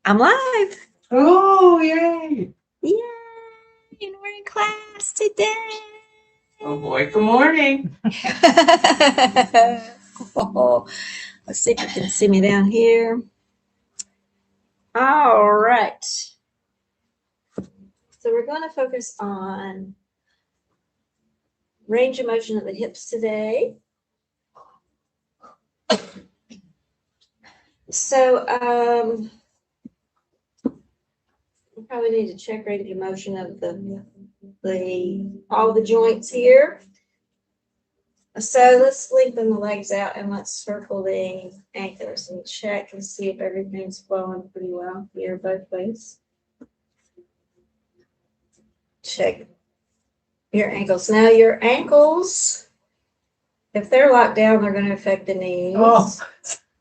I'm live. Oh, yay. Yay! And we're in class today. Oh boy, good morning. Oh, let's see if you can see me down here. All right. So we're going to focus on range of motion of the hips today. So we probably need to check range of motion of all the joints here. So let's lengthen the legs out and let's circle the ankles and check and see if everything's flowing pretty well here both ways. Check your ankles. Now your ankles, if they're locked down, they're going to affect the knees. Oh,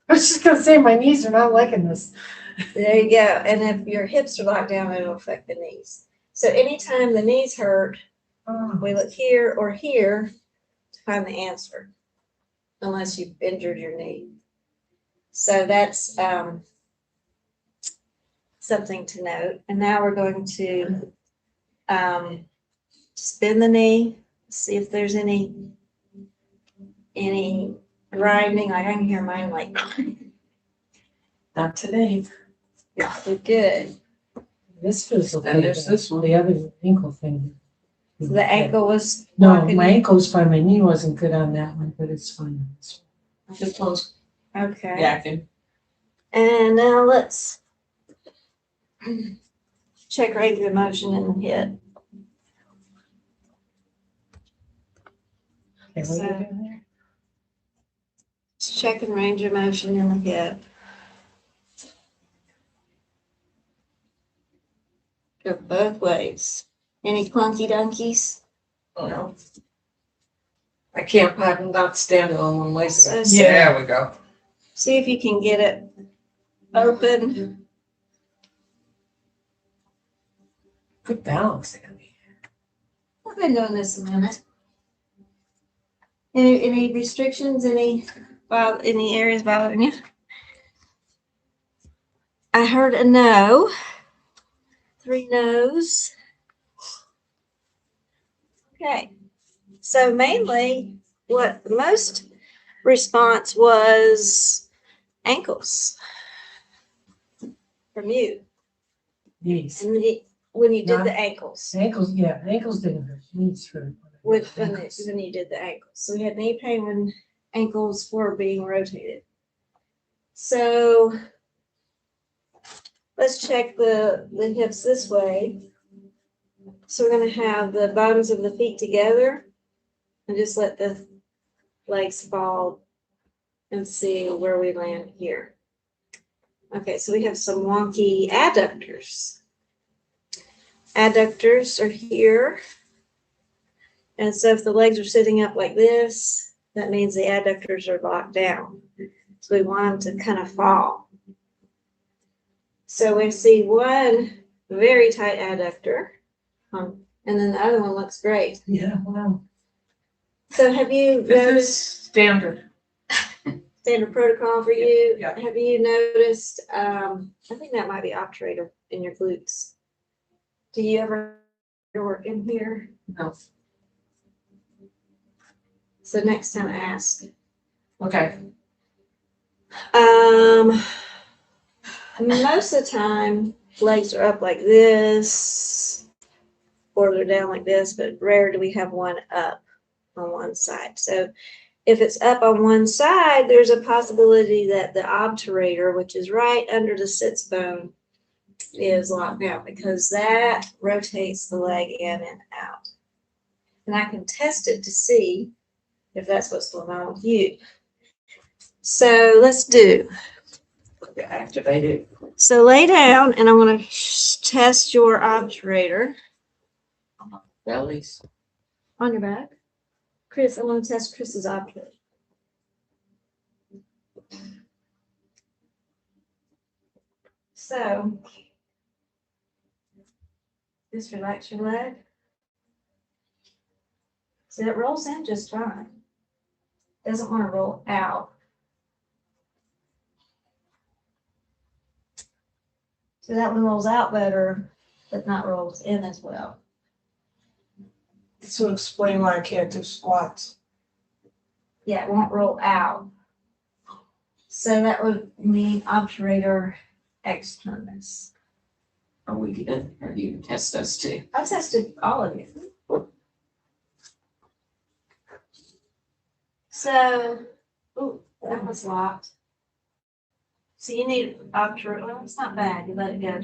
I was just going to say my knees are not liking this. There you go. And if your hips are locked down, it'll affect the knees. So anytime the knees hurt, we look here or here to find the answer, unless you've injured your knee. So that's something to note. And now we're going to spin the knee, see if there's any grinding. Like I can hear mine like. Not today. Yeah, good. This feels okay. And there's this one. The other ankle thing. So the ankle was. No, my ankle's fine. My knee wasn't good on that one, but it's fine. This one's okay. acting. And now let's check range of motion in the hip. Okay, what are you doing there? Just checking range of motion in the hip. Go both ways. Any clunky dunkies? Oh, no. I can't I'm not standing on one leg. So Yeah, there we go. see if you can get it open. Good balance, Andy. I've been doing this a minute. Any restrictions? Any areas bothering you? I heard a no. 3 no's. Okay. So mainly what the most response was ankles from you. Knees. And when you did the ankles. Ankles, yeah, ankles didn't hurt. Knees hurt. When you did the ankles. So we had knee pain when ankles were being rotated. So let's check the hips this way. So we're going to have the bottoms of the feet together and just let the legs fall and see where we land here. Okay, so we have some wonky adductors. Adductors are here. And so if the legs are sitting up like this, that means the adductors are locked down. So we want them to kind of fall. So we see one very tight adductor, and then the other one looks great. Yeah, wow. So have you noticed standard protocol for you? Yeah. Have you noticed, I think that might be obturator in your glutes. Do you ever work in here? No. So next time ask. Okay. Most of the time, legs are up like this, or they're down like this, but rare do we have one up on one side. So if it's up on one side, there's a possibility that the obturator, which is right under the sits bone, is locked down because that rotates the leg in and out. And I can test it to see if that's what's going on with you. So let's do. Activate it. So lay down, and I'm going to test your obturator. Bellies. On your back. Chris, I want to test Chris's obturator. So just relax your leg. So it rolls in just fine. Doesn't want to roll out. So that one rolls out better, but not rolls in as well. So explain why I can't do squats. Yeah, it won't roll out. So that would mean obturator externus. Are we good? Or do you test us too? I tested all of you. So, ooh, that was locked. So you need obturator, well, it's not bad, you let it go.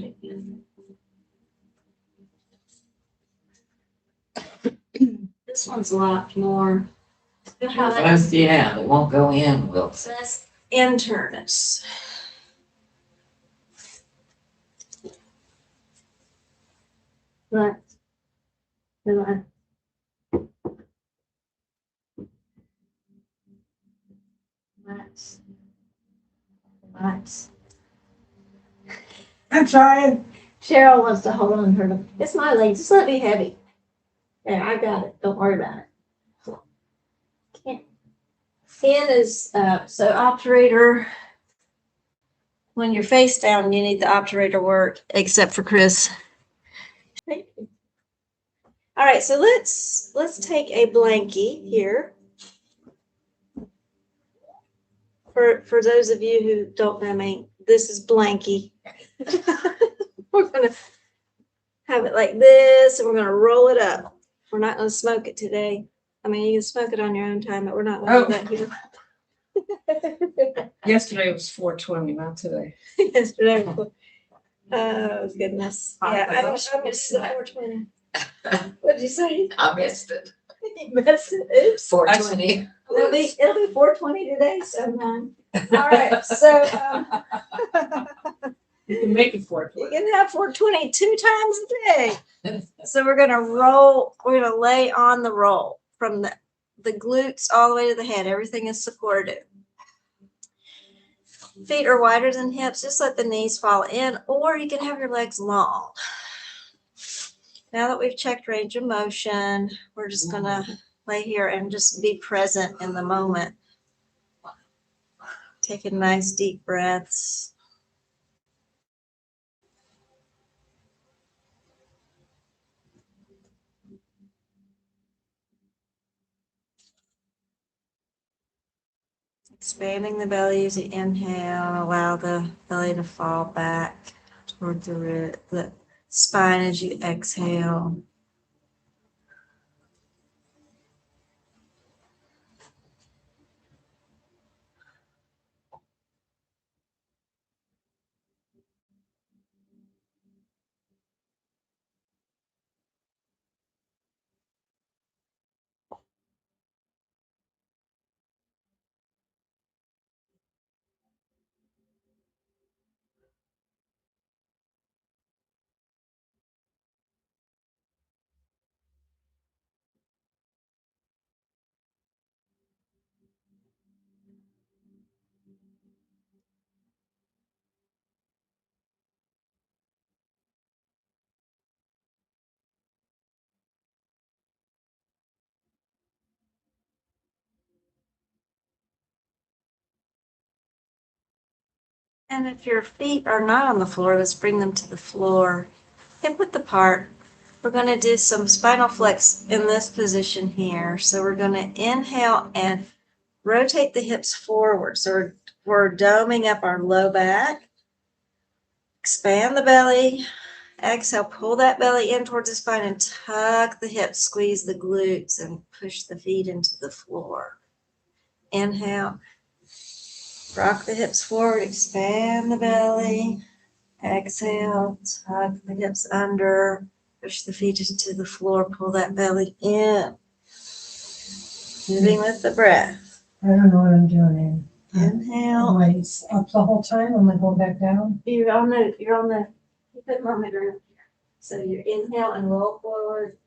This one's locked more. Yeah, it won't go in, will So that's internus. Right. Right. Right. Right. I'm trying. Cheryl wants to hold on to her. It's my leg. Just let me heavy. Yeah, I got it. Don't worry about it. N is so obturator. When you're face down, you need the obturator work, except for Chris. All right, so let's take a blankie here. For those of you who don't know me, this is blankie. We're gonna have it like this, and we're gonna roll it up. We're not gonna smoke it today. I mean, you can smoke it on your own time, but we're not gonna do that here. Yesterday was 420, not today. Yesterday. Oh goodness. Yeah, I don't know. It's the 420. What did you say? I missed it. You missed it. Oops. 420. It'll be 420 today sometime. All right, so You can make it you 420. can have 420 2 times a day. So we're gonna roll. We're gonna lay on the roll from the glutes all the way to the head. Everything is supported. Feet are wider than hips. Just let the knees fall in, or you can have your legs long. Now that we've checked range of motion, we're just gonna lay here and just be present in the moment. Taking nice deep breaths. Expanding the belly as you inhale, allow the belly to fall back toward the spine as you exhale. And if your feet are not on the floor, let's bring them to the floor. Hip width apart. We're going to do some spinal flex in this position here. So we're going to inhale and rotate the hips forward. So we're doming up our low back. Expand the belly. Exhale, pull that belly in towards the spine and tuck the hips, squeeze the glutes, and push the feet into the floor. Inhale. Rock the hips forward, expand the belly. Exhale, tuck the hips under, push the feet into the floor, pull that belly in. Moving with the breath. I don't know what I'm doing. Inhale. Am I up the whole time? Am I going back down? You're on the, you put thermometer in here. So you inhale and roll forward.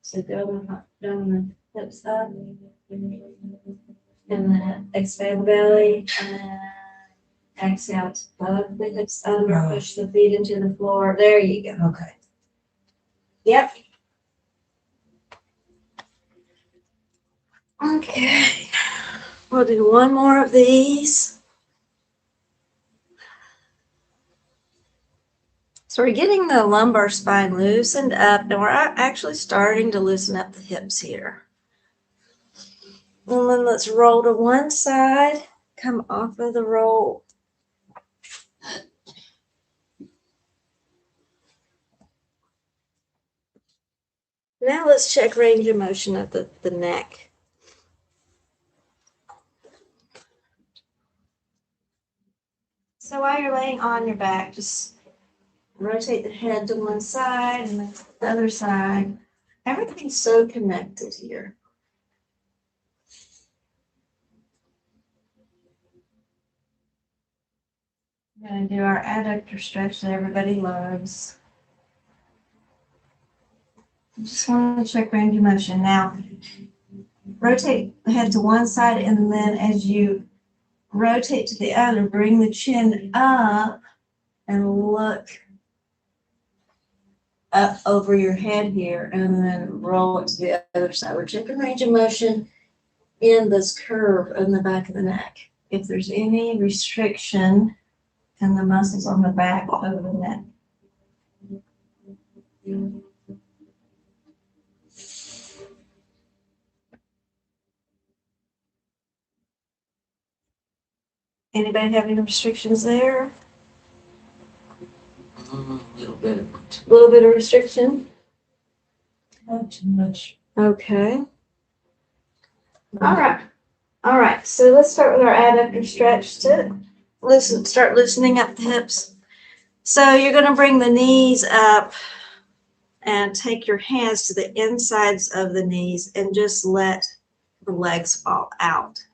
So dome the hips up. And then expand the belly. And then exhale, tuck the hips under, push the feet into the floor. There you go. Okay. Yep. Okay. We'll do one more of these. So we're getting the lumbar spine loosened up, and we're actually starting to loosen up the hips here. And then let's roll to one side, come off of the roll. Now let's check range of motion of the neck. So while you're laying on your back, just rotate the head to one side and then to the other side. Everything's so connected here. We're going to do our adductor stretch that everybody loves. Just want to check range of motion. Now, rotate the head to one side, and then as you rotate to the other, bring the chin up and look up over your head here, and then roll it to the other side. We're checking range of motion in this curve in the back of the neck. If there's any restriction in the muscles on the back of the neck. Anybody have any restrictions there? A little bit. A little bit of restriction? Not too much. Okay. All right. All right. So let's start with our adductor stretch to start loosening up the hips. So you're going to bring the knees up and take your hands to the insides of the knees and just let the legs fall out.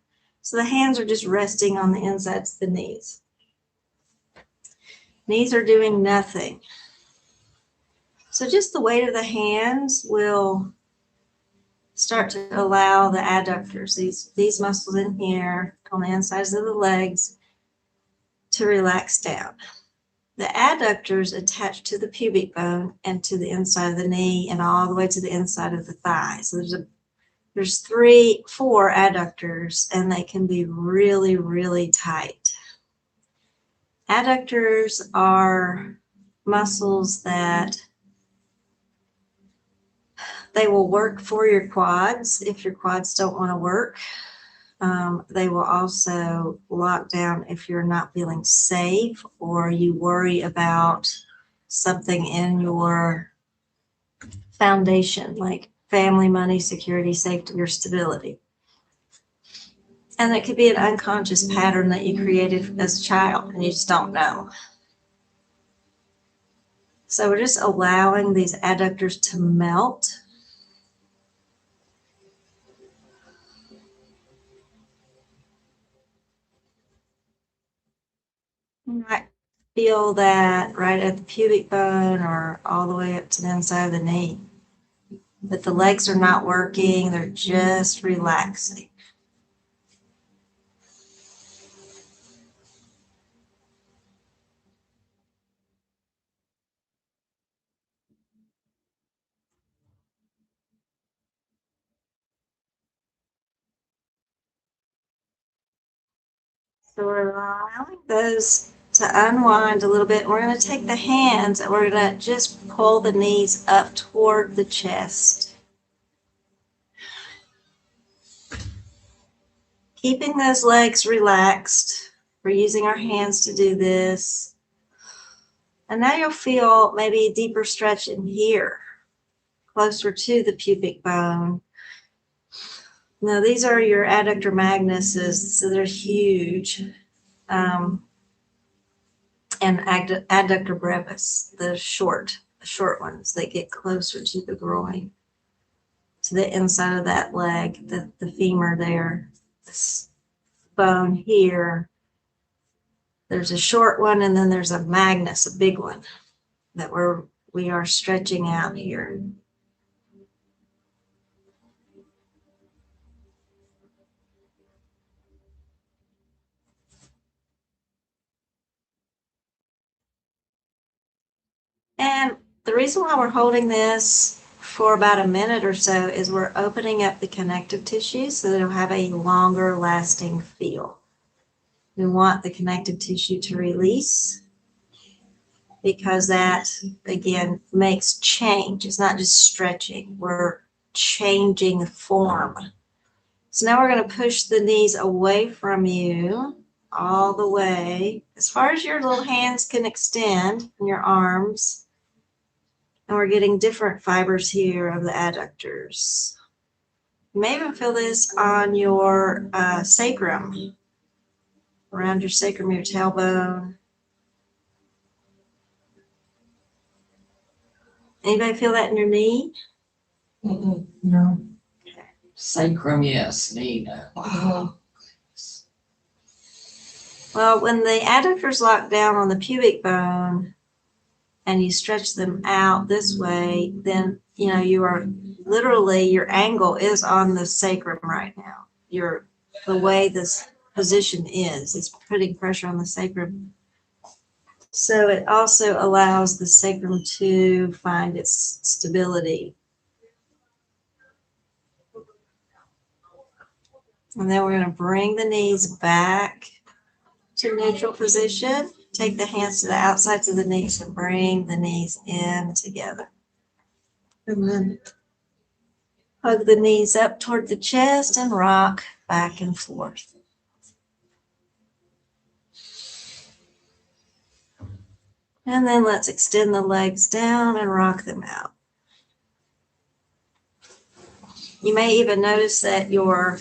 So the hands are just resting on the insides of the knees. Knees are doing nothing. So just the weight of the hands will start to allow the adductors, these muscles in here on the insides of the legs, to relax down. The adductors attach to the pubic bone and to the inside of the knee and all the way to the inside of the thigh. So there's 4 adductors, and they can be really, really tight. Adductors are muscles that they will work for your quads if your quads don't want to work. They will also lock down if you're not feeling safe or you worry about something in your foundation, like family, money, security, safety, or stability. And it could be an unconscious pattern that you created as a child and you just don't know. So we're just allowing these adductors to melt. You might feel that right at the pubic bone or all the way up to the inside of the knee. But the legs are not working, they're just relaxing. So we're allowing those to unwind a little bit. We're going to take the hands and we're going to just pull the knees up toward the chest. Keeping those legs relaxed. We're using our hands to do this. And now you'll feel maybe a deeper stretch in here, closer to the pubic bone. Now these are your adductor magnuses, so they're huge. And adductor brevis, the short ones, they get closer to the groin, to the inside of that leg, the femur there, this bone here. There's a short one, and then there's a magnus, a big one, that we are stretching out here. And the reason why we're holding this for about a minute or so is we're opening up the connective tissue so that it'll have a longer lasting feel. We want the connective tissue to release. because that, again, makes change. It's not just stretching. We're changing form. So now we're going to push the knees away from you all the way as far as your little hands can extend and your arms. And we're getting different fibers here of the adductors. You may even feel this on your sacrum, around your sacrum, your tailbone. Anybody feel that in your knee? No. Sacrum, yes, knee, no. Wow. Well, when the adductors lock down on the pubic bone and you stretch them out this way, then you are literally, your angle is on the sacrum right now. The way this position is, it's putting pressure on the sacrum. So it also allows the sacrum to find its stability. And then we're going to bring the knees back to neutral position. Take the hands to the outsides of the knees and bring the knees in together. And then hug the knees up toward the chest and rock back and forth. And then let's extend the legs down and rock them out. You may even notice that your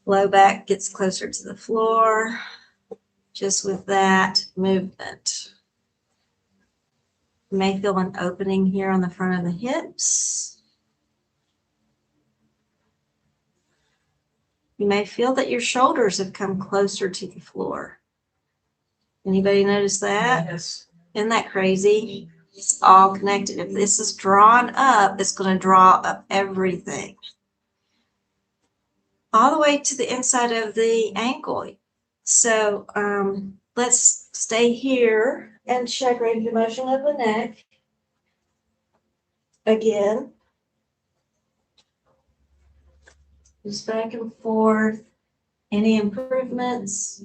low back gets closer to the floor just with that movement. You may feel an opening here on the front of the hips. You may feel that your shoulders have come closer to the floor. Anybody notice that? Yes. Isn't that crazy? It's all connected. If this is drawn up, it's going to draw up everything. All the way to the inside of the ankle. So let's stay here and check range of motion of the neck. Again. Just back and forth. Any improvements?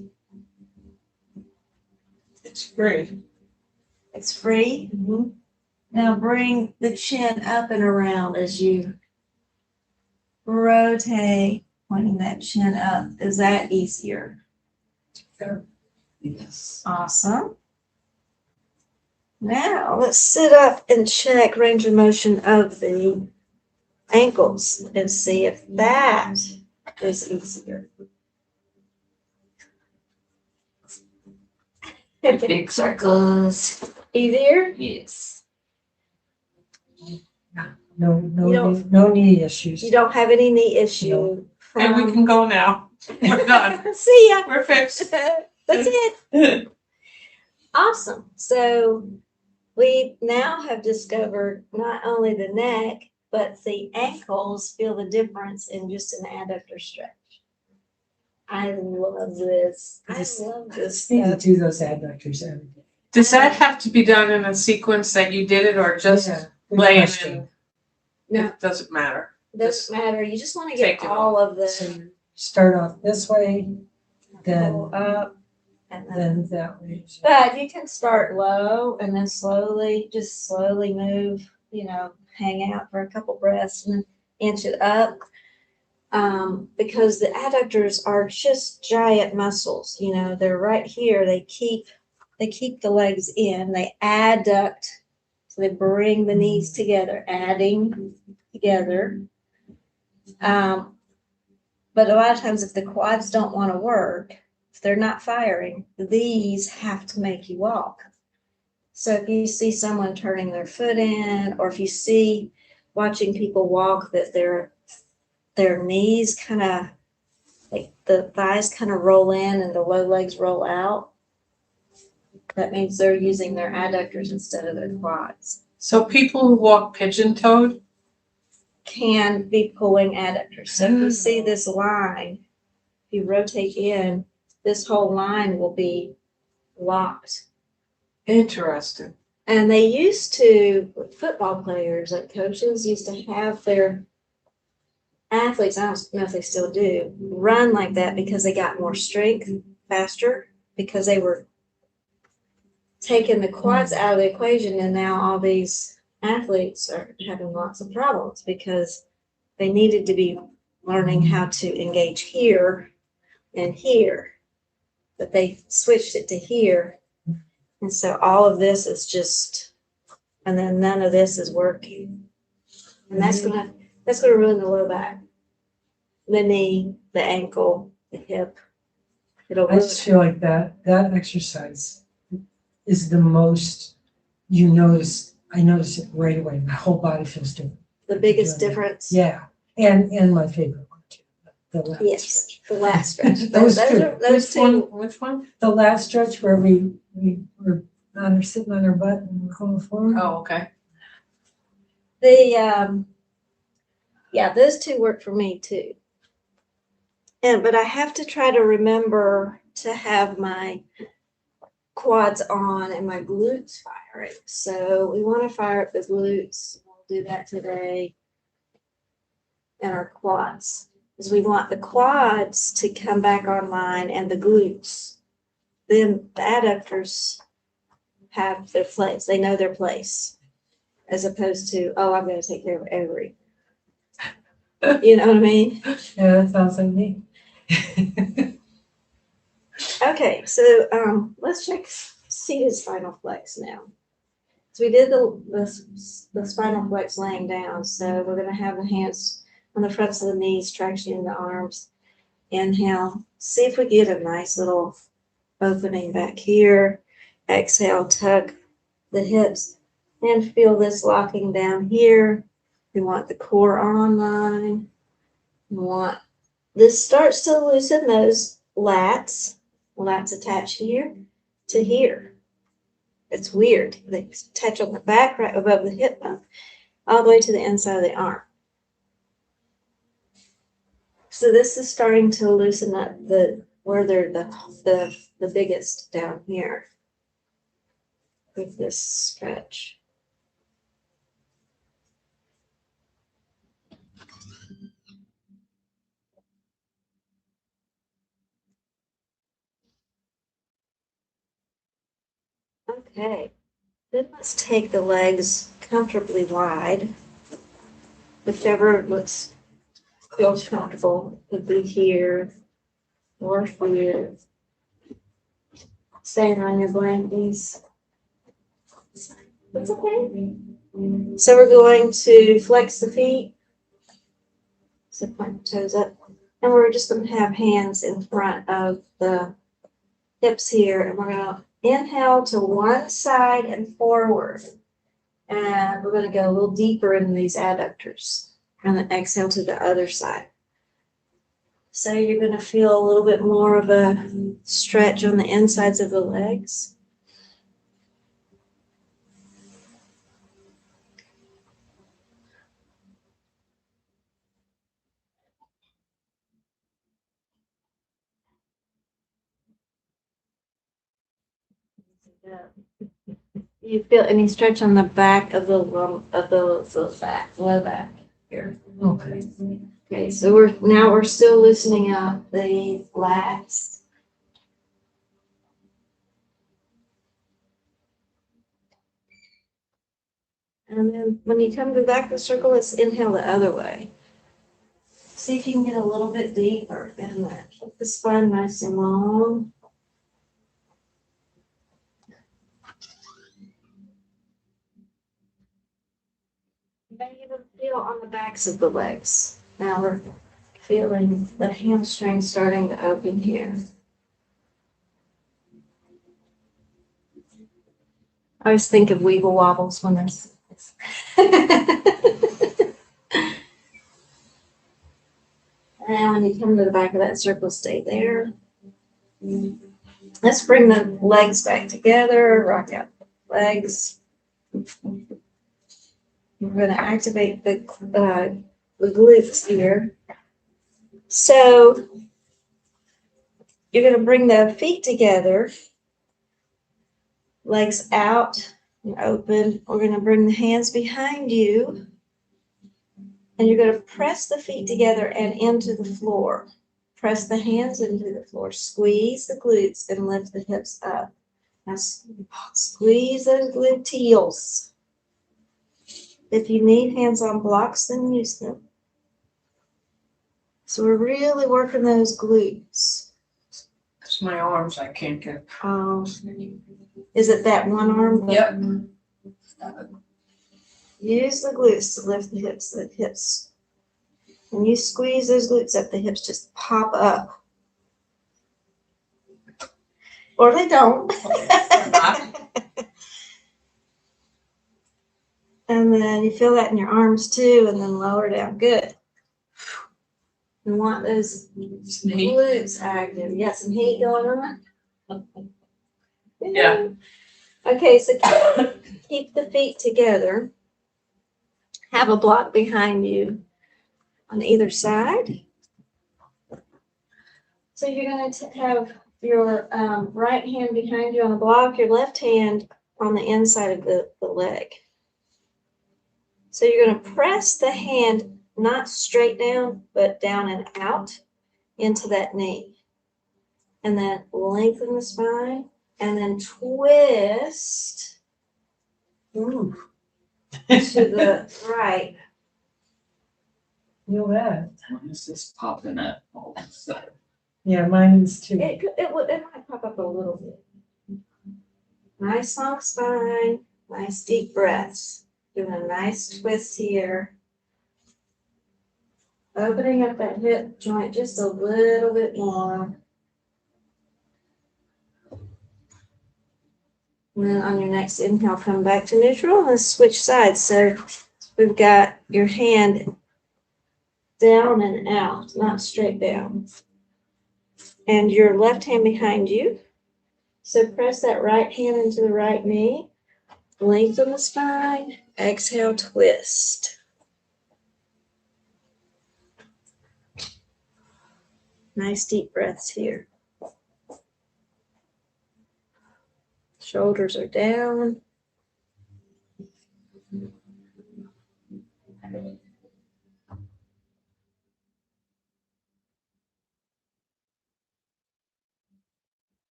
It's great. It's free. Now bring the chin up and around as you rotate, pointing that chin up. Is that easier? Yes. Awesome. Now let's sit up and check range of motion of the ankles and see if that is easier. Big circles. Easier? Yes. No knee issues. You don't have any knee issue. And we can go now. We're done. See ya. We're fixed. That's it. Awesome. So we now have discovered not only the neck, but the ankles feel the difference in just an adductor stretch. I love this. I love this Just need to stuff. do those adductors every day. Does that have to be done in a sequence that you did it or just Yeah, good laying question. in? No. It doesn't matter. Doesn't matter. You just want to Take get it all of So the you start off this way, then pull up and then. then that way. But you can start low and then just slowly move, hang out for a couple breaths and then inch it up. Because the adductors are just giant muscles, they're right here. They keep the legs in, they adduct, so they bring the knees together, adding together. But a lot of times if the quads don't want to work, if they're not firing, these have to make you walk. So if you see someone turning their foot in, or if you see watching people walk that their knees kind of, like the thighs kind of roll in and the low legs roll out, that means they're using their adductors instead of their quads. So people who walk pigeon-toed, Can be pulling adductors. So if you see this line, if you rotate in, this whole line will be locked. interesting. And they used to, football players, like coaches, used to have their athletes, I don't know if they still do, run like that because they got more strength faster, because they were taken the quads out of the equation, and now all these athletes are having lots of problems because they needed to be learning how to engage here and here, but they switched it to here. And so all of this is just, and then none of this is working. And that's gonna ruin the low back, the knee, the ankle, the hip. It'll I ruin just feel like that exercise is the most, I notice it right away. My whole body feels different. the biggest difference. Yeah, and my favorite one too. The lat Yes, stretch. the lat stretch. Those Those two. are, those two. Which one? The lat stretch where we were sitting on our butt and we're going forward. Oh, okay. Yeah, those two work for me too. But I have to try to remember to have my quads on and my glutes firing. So we want to fire up the glutes. We'll do that today. And our quads, because we want the quads to come back online and the glutes. Then the adductors have their place. They know their place, as opposed to, oh, I'm going to take care of every. You know what I mean? Yeah, that sounds like me. Okay, so let's check seated spinal flex now. So we did the spinal flex laying down. So we're going to have the hands on the fronts of the knees, traction in the arms. Inhale. See if we get a nice little opening back here. Exhale, tuck the hips and feel this locking down here. We want the core online. We want this starts to loosen those lats. Lats attach here to here. It's weird. They touch on the back right above the hip bone, all the way to the inside of the arm. So this is starting to loosen up where they're the biggest down here with this stretch. Okay, then let's take the legs comfortably wide, whichever feels comfortable. Could be here or here. Staying on your blankets. That's okay. So we're going to flex the feet. So point the toes up. And we're just going to have hands in front of the hips here. And we're going to inhale to one side and forward. And we're going to go a little deeper into these adductors. And then exhale to the other side. So you're going to feel a little bit more of a stretch on the insides of the legs. You feel any stretch on the back of the low back here. Okay. Okay, so we're still loosening up the lats. And then when you come to the back of the circle, let's inhale the other way. See if you can get a little bit deeper in there. Keep the spine nice and long. You may even feel on the backs of the legs. Now we're feeling the hamstring starting to open here. I always think of Weeble Wobbles when there's and when you come to the back of that circle, stay there. Let's bring the legs back together, rock out the legs. We're going to activate the glutes here. So you're going to bring the feet together, legs out and open. We're going to bring the hands behind you. And you're going to press the feet together and into the floor. Press the hands into the floor. Squeeze the glutes and lift the hips up. Now squeeze those gluteals. If you need hands-on blocks, then use them. So we're really working those glutes. It's my arms, I can't get. Is it that one arm? Yep. Use the glutes to lift the hips. The hips. When you squeeze those glutes up, the hips just pop up. Or they don't. And then you feel that in your arms too, and then lower down. Good. You want those glutes active. You got some heat going on? Yeah. Okay, so keep the feet together. Have a block behind you on either side. So you're going to have your right hand behind you on the block, your left hand on the inside of the leg. So you're going to press the hand not straight down, but down and out into that knee. And then lengthen the spine, and then twist to the right. Feel that? When is this popping up all of a sudden? Yeah, mine is too. It might pop up a little bit. Nice long spine, nice deep breaths. Doing a nice twist here. Opening up that hip joint just a little bit more. And then on your next inhale, come back to neutral and switch sides. So we've got your hand down and out, not straight down. And your left hand behind you. So press that right hand into the right knee. Lengthen the spine. Exhale, twist. Nice deep breaths here. Shoulders are down.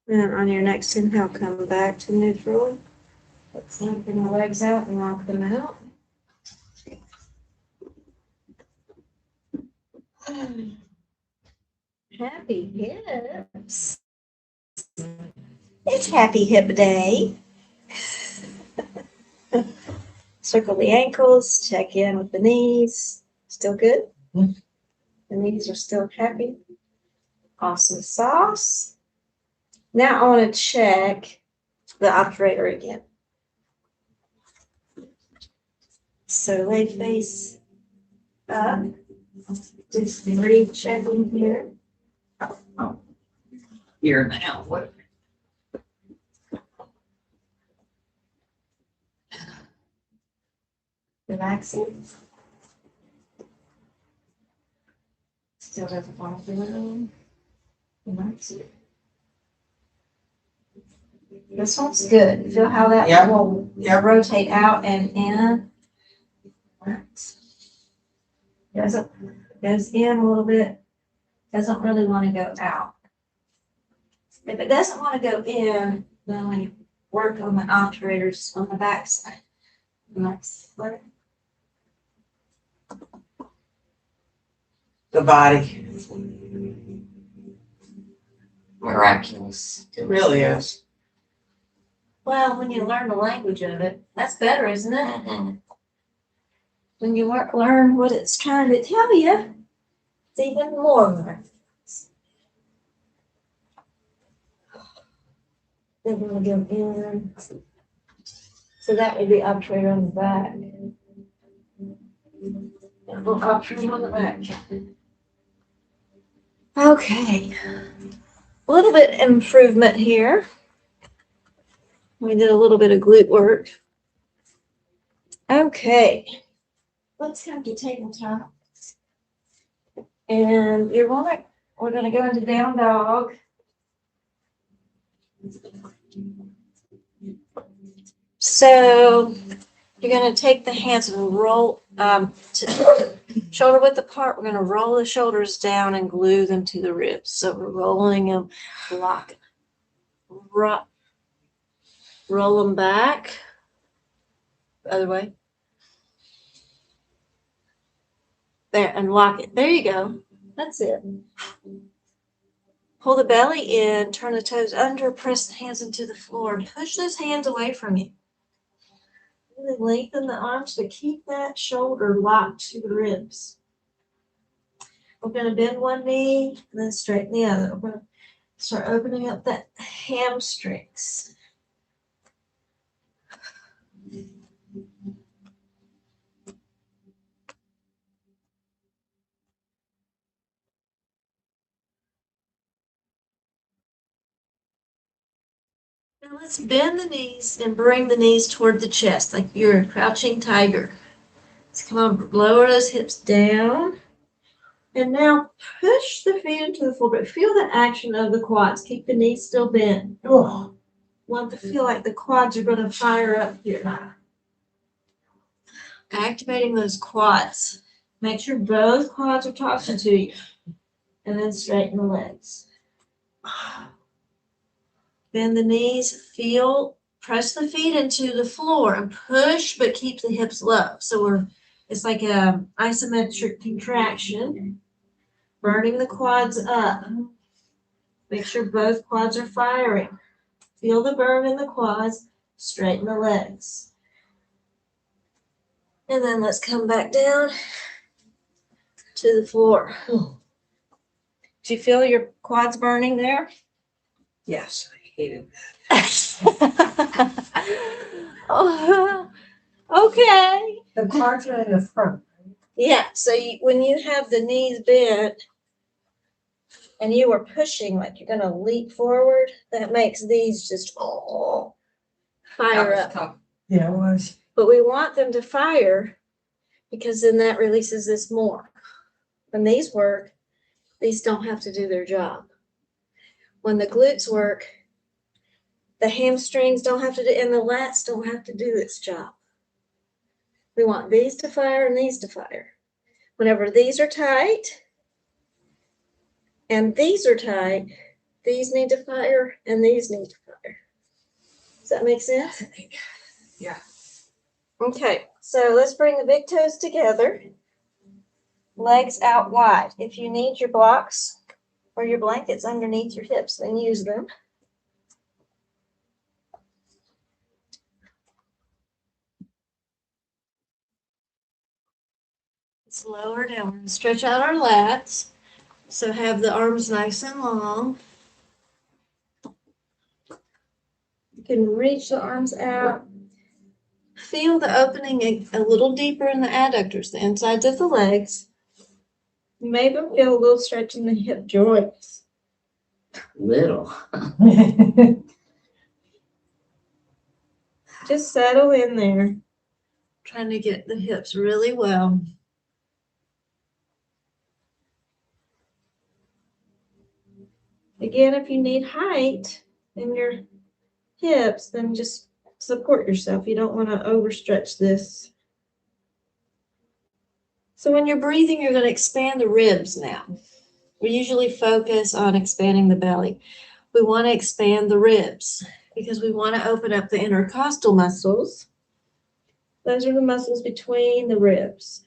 And on your next inhale, come back to neutral. Let's lengthen the legs out and walk them out. Happy hips. It's Happy Hip Day. Circle the ankles, check in with the knees. Still good? Mm. The knees are still happy. Awesome sauce. Now I want to check the obturator again. So lay face up. Just 3 checking here. Here now, what? Relaxing. Still doesn't want to do it. Relaxing. This one's good. Feel how that will rotate out and in. Relax. Goes in a little bit. Doesn't really want to go out. If it doesn't want to go in, then we work on the obturators on the back side. Nice. The body. Miraculous. It really is. Well, when you learn the language of it, that's better, isn't it? Mhm. When you learn what it's trying to tell you, it's even more. Then we'll go in. So that would be obturator on the back. And we'll obturator on the back. Okay. A little bit improvement here. We did a little bit of glute work. Okay. Let's come to tabletop. And we're gonna go into down dog. So you're gonna take the hands and roll shoulder width apart. We're gonna roll the shoulders down and glue them to the ribs. So we're rolling them, lock roll them back. The other way. There, and lock it. There you go. That's it. Pull the belly in, turn the toes under, press the hands into the floor. Push those hands away from you. Really lengthen the arms to keep that shoulder locked to the ribs. We're going to bend one knee and then straighten the other. We're going to start opening up that hamstrings. Now let's bend the knees and bring the knees toward the chest like you're a crouching tiger. Let's come on, lower those hips down. And now push the feet into the floor, but feel the action of the quads. Keep the knees still bent. Oh, want to feel like the quads are going to fire up here. Activating those quads. Make sure both quads are talking to you. And then straighten the legs. Bend the knees, press the feet into the floor and push, but keep the hips low. So it's like a isometric contraction. Burning the quads up. Make sure both quads are firing. Feel the burn in the quads. Straighten the legs. And then let's come back down to the floor. Do you feel your quads burning there? Yes, I hated Oh, okay. that. The quads are in the front. Yeah, so when you have the knees bent and you are pushing like you're going to leap forward, that makes these just fire up. Yeah, it was. But we want them to fire because then that releases this more. When these work, these don't have to do their job. When the glutes work, the hamstrings don't have to do, and the lats don't have to do its job. We want these to fire and these to fire. Whenever these are tight and these are tight, these need to fire and these need to fire. Does that make sense? Yeah. Okay, so let's bring the big toes together. Legs out wide. If you need your blocks or your blankets underneath your hips, then use them. Let's lower down and stretch out our lats. So have the arms nice and long. You can reach the arms out. Feel the opening a little deeper in the adductors, the insides of the legs. You may even feel a little stretch in the hip joints. Little. Just settle in there. Trying to get the hips really well. Again, if you need height in your hips, then just support yourself. You don't want to overstretch this. So when you're breathing, you're going to expand the ribs now. We usually focus on expanding the belly. We want to expand the ribs because we want to open up the intercostal muscles. Those are the muscles between the ribs.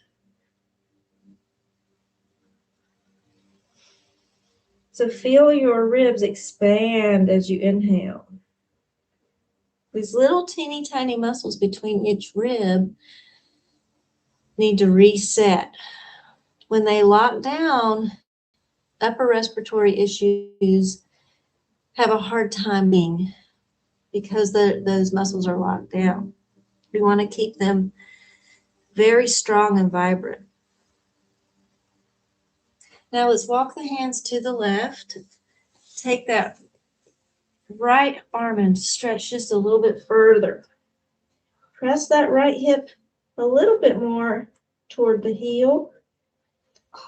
So feel your ribs expand as you inhale. These little teeny tiny muscles between each rib need to reset. When they lock down, upper respiratory issues have a hard time being because those muscles are locked down. We want to keep them very strong and vibrant. Now let's walk the hands to the left. Take that right arm and stretch just a little bit further. Press that right hip a little bit more toward the heel.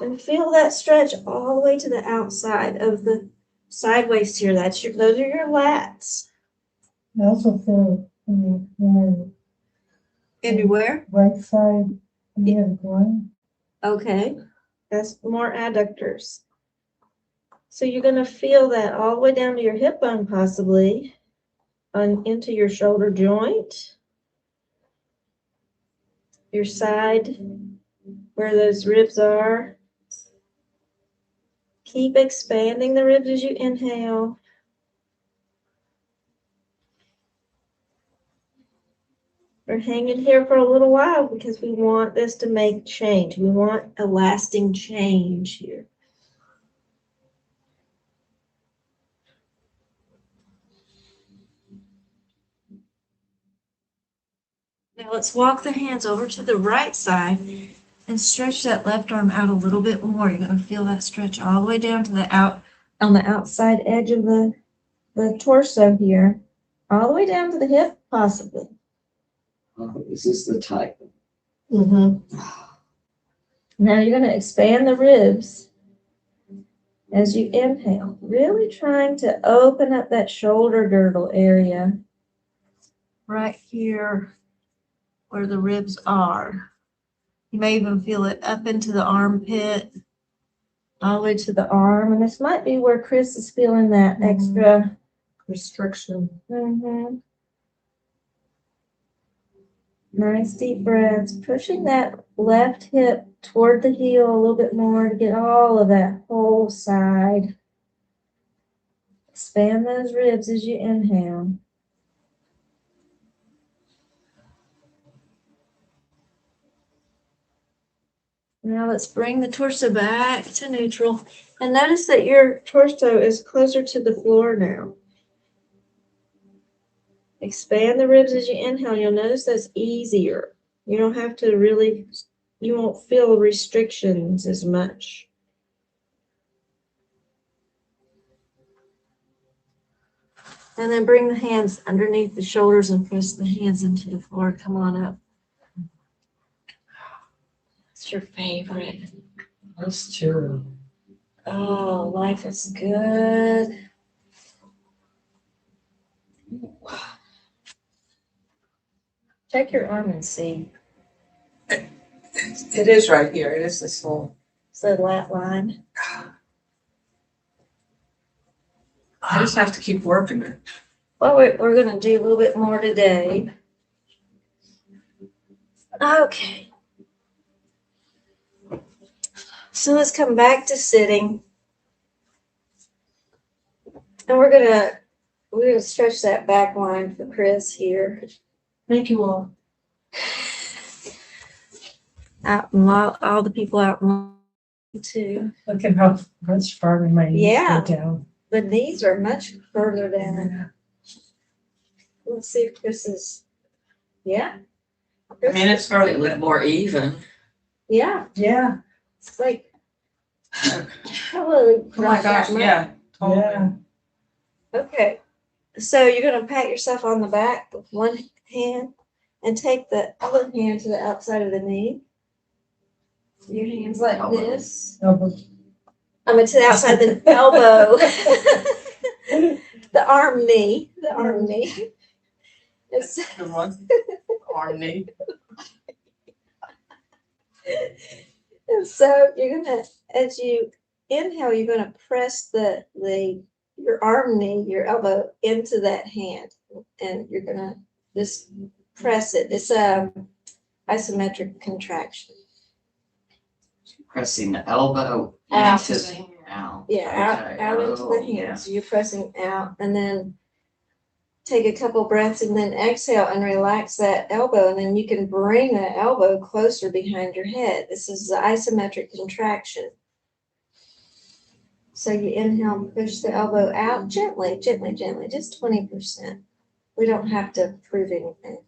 And feel that stretch all the way to the outside of the side waist here. Those are your lats. I also feel in the Everywhere? right side of the groin. Okay. That's more adductors. So you're going to feel that all the way down to your hip bone possibly. into your shoulder joint, your side, where those ribs are. Keep expanding the ribs as you inhale. We're hanging here for a little while because we want this to make change. We want a lasting change here. Now let's walk the hands over to the right side and stretch that left arm out a little bit more. You're going to feel that stretch all the way down to on the outside edge of the torso here, all the way down to the hip, possibly. Is this the type? Mm-hmm. Now you're going to expand the ribs as you inhale, really trying to open up that shoulder girdle area right here where the ribs are. You may even feel it up into the armpit, all the way to the arm. And this might be where Chris is feeling that extra Restriction. Nice deep breaths, pushing that left hip toward the heel a little bit more to get all of that whole side. Expand those ribs as you inhale. Now let's bring the torso back to neutral. And notice that your torso is closer to the floor now. Expand the ribs as you inhale. You'll notice that's easier. You don't have to really, you won't feel restrictions as much. And then bring the hands underneath the shoulders and press the hands into the floor. Come on up. What's your favorite? Us too. Oh, life is good. Check your arm and see. It is right here. It is this little. It's the lat line. I just have to keep working it. Well, we're going to do a little bit more today. Okay. So let's come back to sitting. And we're gonna stretch that back line for Chris here. Thank you all. Out and all the people out in too. Look at how much farther my knees Yeah. go down. The knees are much further down. Let's see if Chris is. Yeah. I mean, it's probably a little more even. Yeah. Yeah. It's like. Probably Oh my not gosh, that much. yeah. Totally. Yeah. Okay, so you're gonna pat yourself on the back with one hand and take the other hand to the outside of the knee. Your hands like this. Elbow. I mean to the outside of the elbow. The arm knee. The arm knee. It's, Good one. Arm knee. and so you're gonna, as you inhale, you're gonna press your arm knee, your elbow into that hand, and you're gonna just press it. It's a isometric contraction. Pressing the elbow Out. into the out. Yeah, Okay. out into the Oh, hand. So you're pressing out, and then take a couple breaths, and then exhale and relax that elbow, and then you can bring that elbow closer behind your head. This is the isometric contraction. So you inhale, push the elbow out gently, gently, gently, just 20%. We don't have to prove anything.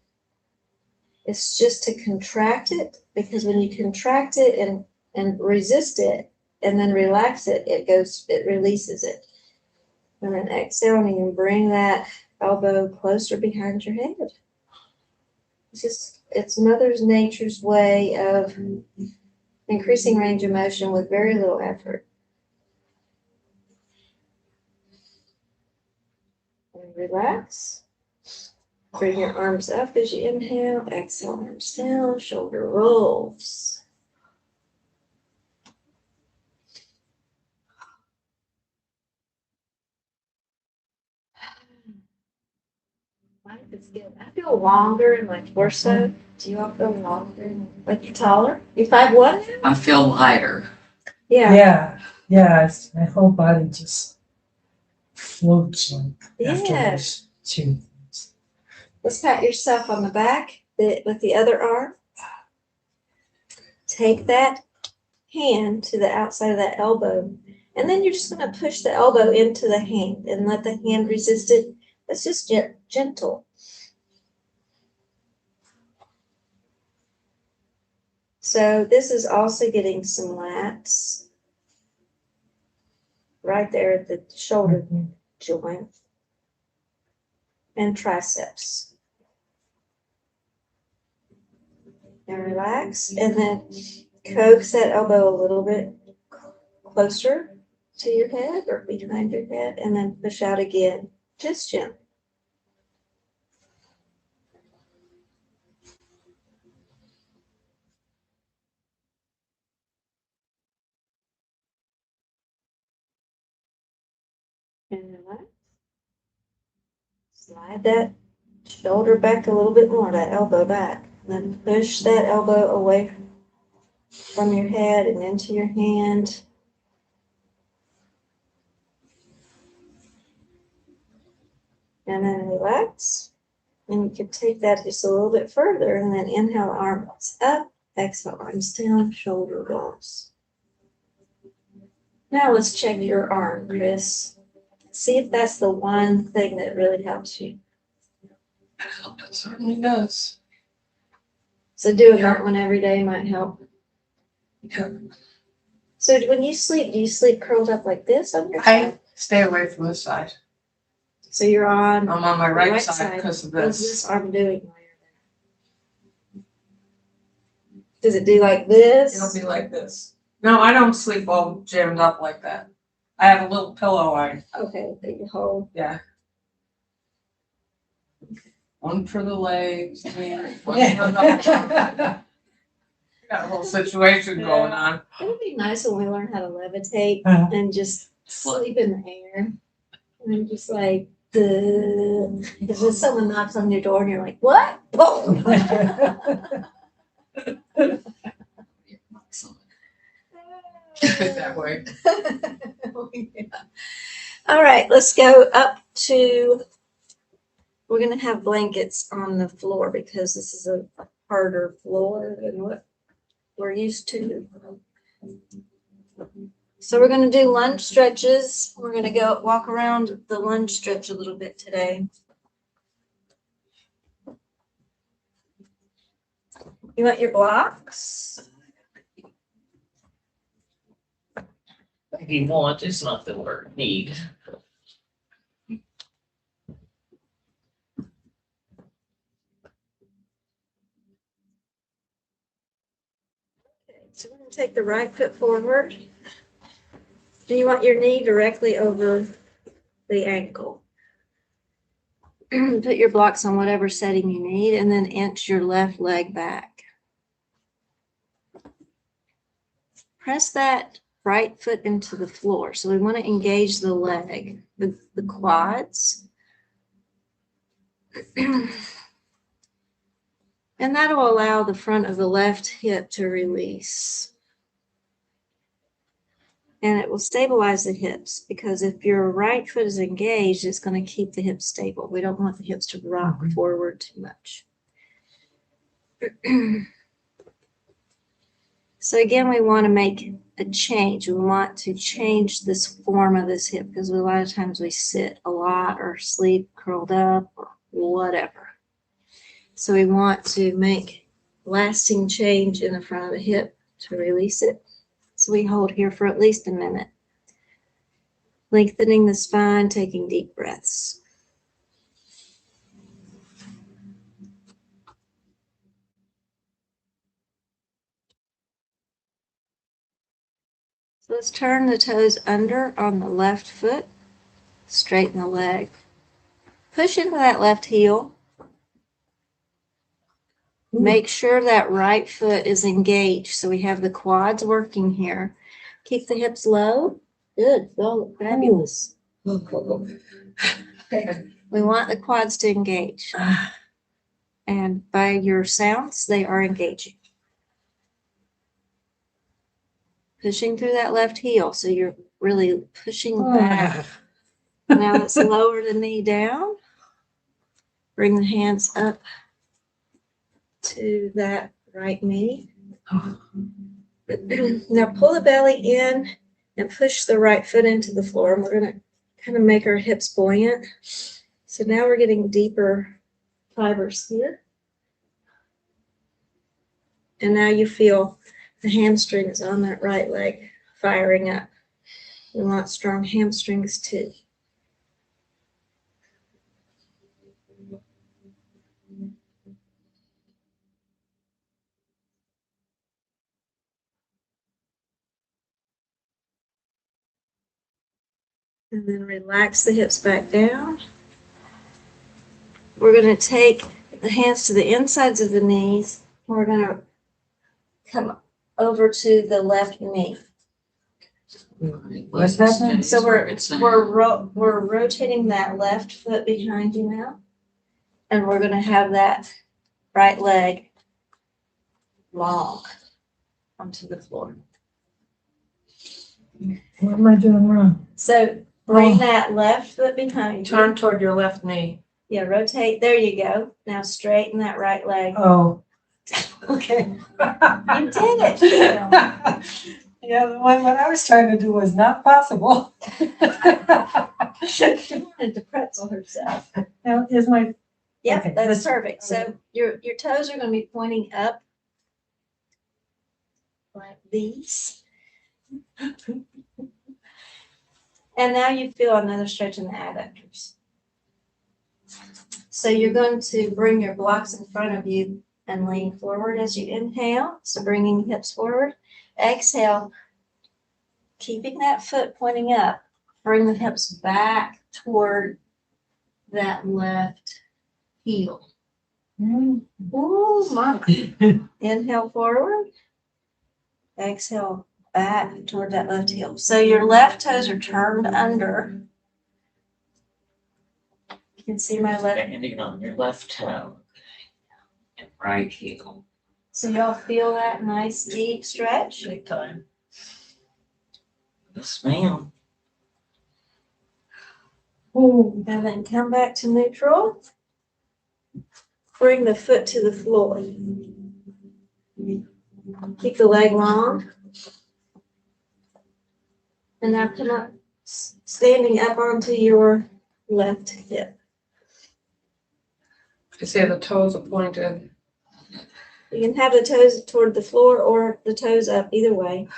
It's just to contract it, because when you contract it and resist it and then relax it, it releases it. And then exhale, and you can bring that elbow closer behind your head. It's Mother Nature's way of increasing range of motion with very little effort. And relax. Bring your arms up as you inhale. Exhale, arms down, shoulder rolls. It's good. I feel longer in my torso. Do you all feel longer? Like you're taller? You 5'1" now? I feel lighter. Yeah. Yeah, my whole body just floats like after Yeah. those two things. Let's pat yourself on the back with the other arm. Take that hand to the outside of that elbow. And then you're just going to push the elbow into the hand and let the hand resist it. It's just gentle. So this is also getting some lats right there at the shoulder joint and triceps. And relax, and then coax that elbow a little bit closer to your head or behind your head, and then push out again, just gently. And relax. Slide that shoulder back a little bit more, that elbow back. Then push that elbow away from your head and into your hand. And then relax. And you can take that just a little bit further and then inhale, arms up, exhale, arms down, shoulder rolls. Now let's check your arm, Chris. See if that's the one thing that really helps you. It certainly does. So doing that one every day might help. Yeah. So when you sleep, do you sleep curled up like this on your I side? stay away from this side. So you're on. I'm on my right right side side. because of What's this. this arm doing while you're there? Does it do like this? It'll be like this. No, I don't sleep all jammed up like that. I have a little pillow. Okay, that you hold. Yeah. One for the legs. One for the Yeah. Got a whole situation going on. It would be nice when we learn how to levitate Uh-huh. and just sleep in the air. And then just like, because when someone knocks on your door and you're like, what? Boom! Keep it that way. All right, let's go up to, we're going to have blankets on the floor because this is a harder floor than what we're used to. So we're going to do lunge stretches. We're going to go walk around the lunge stretch a little bit today. You want your blocks? Maybe want is not the word need. So we're going to take the right foot forward. Do you want your knee directly over the ankle? Put your blocks on whatever setting you need and then inch your left leg back. Press that right foot into the floor. So we want to engage the leg, the quads. And that'll allow the front of the left hip to release. And it will stabilize the hips because if your right foot is engaged, it's going to keep the hips stable. We don't want the hips to rock forward too much. So again, we want to make a change. We want to change this form of this hip because a lot of times we sit a lot or sleep curled up or whatever. So we want to make lasting change in the front of the hip to release it. So we hold here for at least a minute. Lengthening the spine, taking deep breaths. So let's turn the toes under on the left foot. Straighten the leg. Push into that left heel. Make sure that right foot is engaged. So we have the quads working here. Keep the hips low. Good. Oh, fabulous. We want the quads to engage. And by your sounds, they are engaging. Pushing through that left heel. So you're really pushing back. Now let's lower the knee down. Bring the hands up to that right knee. Now pull the belly in and push the right foot into the floor. And we're going to kind of make our hips buoyant. So now we're getting deeper fibers here. And now you feel the hamstrings on that right leg firing up. We want strong hamstrings too. And then relax the hips back down. We're going to take the hands to the insides of the knees. We're going to come over to the left knee. What's happening? So we're rotating that left foot behind you now. And we're going to have that right leg long onto the floor. What am I doing wrong? So bring that left foot behind you. Turn toward your left knee. Yeah, rotate. There you go. Now straighten that right leg. Oh, okay. You did it. Yeah, the one what I was trying to do was not possible. She wanted to pretzel herself. Now, is my, Yeah, Okay, that's let's- perfect. So your toes are going to be pointing up like these. And now you feel another stretch in the adductors. So you're going to bring your blocks in front of you and lean forward as you inhale. So bringing hips forward. Exhale, keeping that foot pointing up. Bring the hips back toward that left heel. Ooh, my. Inhale forward. Exhale back toward that left heel. So your left toes are turned under. You can see my left. Standing on your left toe and right heel. So y'all feel that nice deep stretch? Big time. Yes, ma'am. oh, And then come back to neutral. Bring the foot to the floor. Keep the leg long. And now come up, standing up onto your left hip. You see the toes are pointed. You can have the toes toward the floor or the toes up, either way.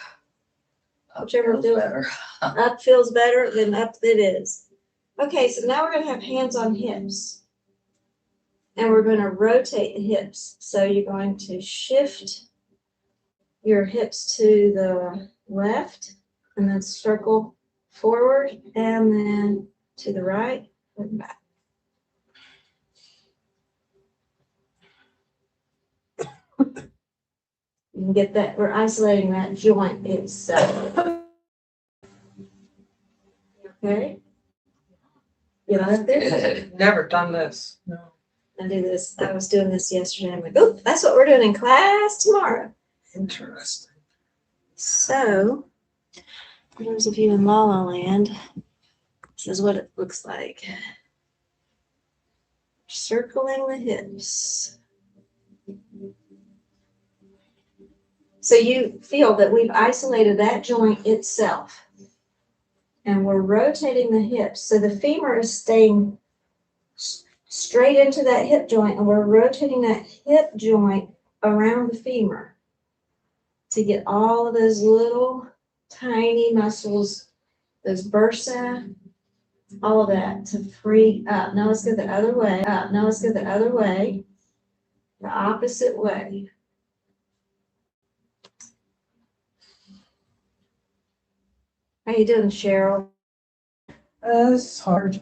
Whichever Feels feels better. Up feels better, then up it is. Okay, so now we're going to have hands on hips. And we're going to rotate the hips. So you're going to shift your hips to the left and then circle forward and then to the right and back. You can get that, we're isolating that joint itself. Okay? You like this? Good. Never done this. no. I do this. I was doing this yesterday. I'm like, oh, that's what we're doing in class tomorrow. Interesting. So, for those of you in La La Land, this is what it looks like. Circling the hips. So you feel that we've isolated that joint itself. And we're rotating the hips. So the femur is staying straight into that hip joint, and we're rotating that hip joint around the femur to get all of those little tiny muscles, those bursa, all of that to free up. Now let's go the other way. Up. Now let's go the other way, the opposite way. How you doing, Cheryl? It's hard.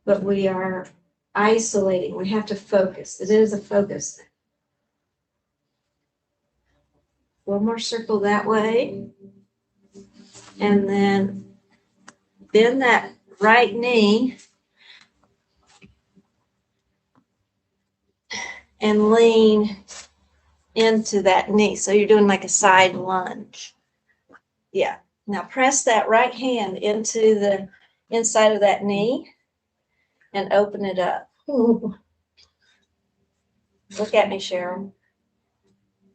But we are isolating. We have to focus. It is a focus. One more circle that way. And then bend that right knee and lean into that knee. So you're doing like a side lunge. Yeah. Now press that right hand into the inside of that knee and open it up. Look at me, Cheryl.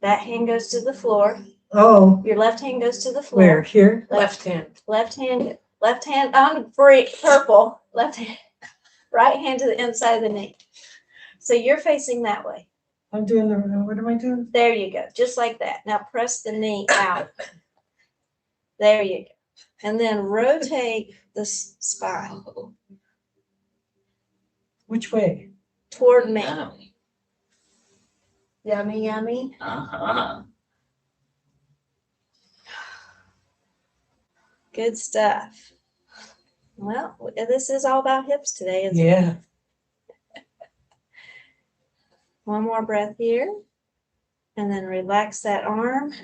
That hand goes to the floor. Oh, Your left hand goes to the where, floor. here? Left hand. Left hand on free purple. Left hand, right hand to the inside of the knee. So you're facing that way. I'm doing the, what am I doing? There you go, just like that. Now press the knee out. There you go. And then rotate the spine Which way? toward me. Yummy. Yummy, yummy. Uh-huh. Good stuff. Well, this is all about hips today, isn't it? Yeah. One more breath here. And then relax that arm.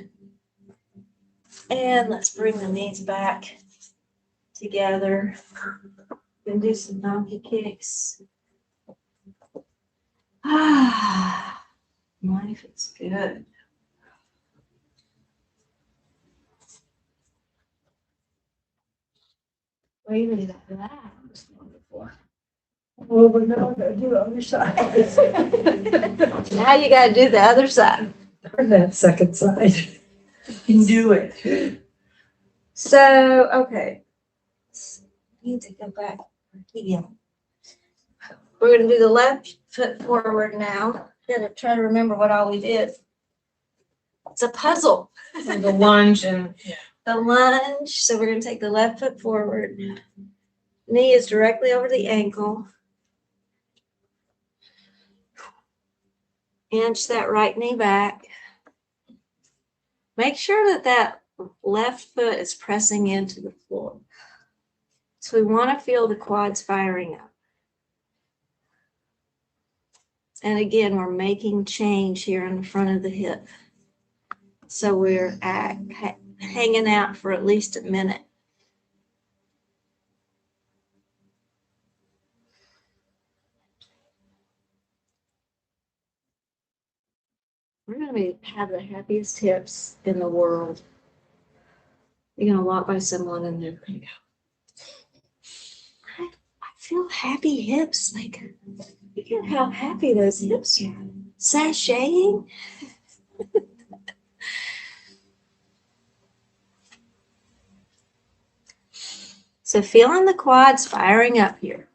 And let's bring the knees back together. And do some donkey kicks. Ah, life is good. Wait a minute. That was wonderful. Well, we're now gonna do the other side. Now you gotta do the other side. Or that second side. You can do it. So, okay. Need to go back. Yeah. We're gonna do the left foot forward now. Gotta try to remember what all we did. It's a puzzle. The lunge and The lunge. So we're gonna take the left foot forward. Knee is directly over the ankle. Inch that right knee back. Make sure that that left foot is pressing into the floor. So we want to feel the quads firing up. And again, we're making change here in the front of the hip. So we're hanging out for at least a minute. We're going to have the happiest hips in the world. You're going to walk by someone and they're going to go, I feel happy hips. Like, look at how happy those hips are. Sashaying. So feeling the quads firing up here.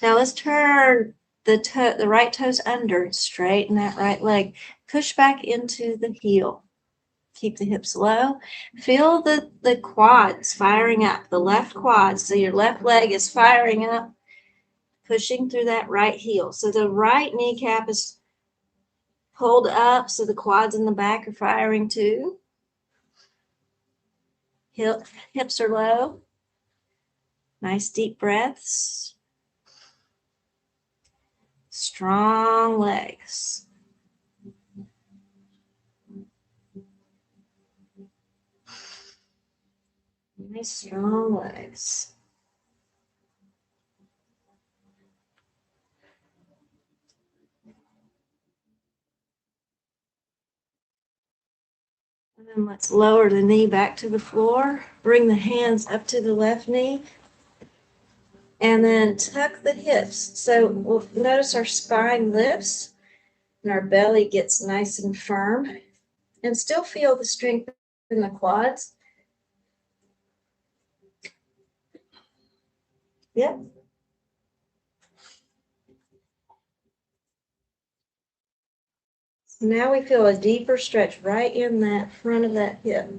Now let's turn the right toes under, straighten that right leg. Push back into the heel. Keep the hips low. Feel the quads firing up, the left quads. So your left leg is firing up, pushing through that right heel. So the right kneecap is pulled up, so the quads in the back are firing too. Hips are low. Nice deep breaths. Strong legs. Nice strong legs. And then let's lower the knee back to the floor. Bring the hands up to the left knee. And then tuck the hips. So we'll notice our spine lifts and our belly gets nice and firm. And still feel the strength in the quads. Yep. Now we feel a deeper stretch right in that front of that hip.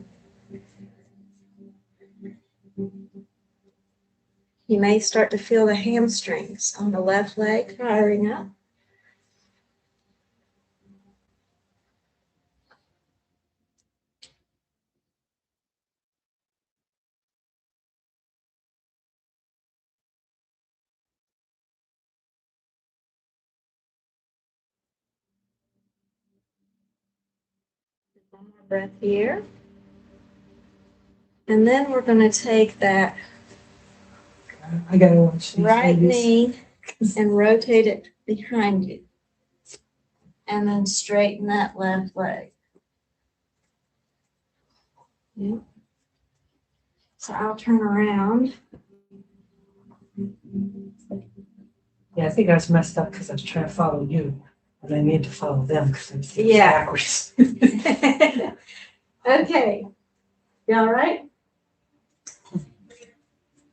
You may start to feel the hamstrings on the left leg firing up. One more breath here. And then we're going to take that I gotta watch these right ladies. knee and rotate it behind you. and then straighten that left leg. Yep. So I'll turn around. Yeah, I think I was messed up because I was trying to follow you, but I need to follow them because I'm thinking Yeah. backwards. Okay. You all right?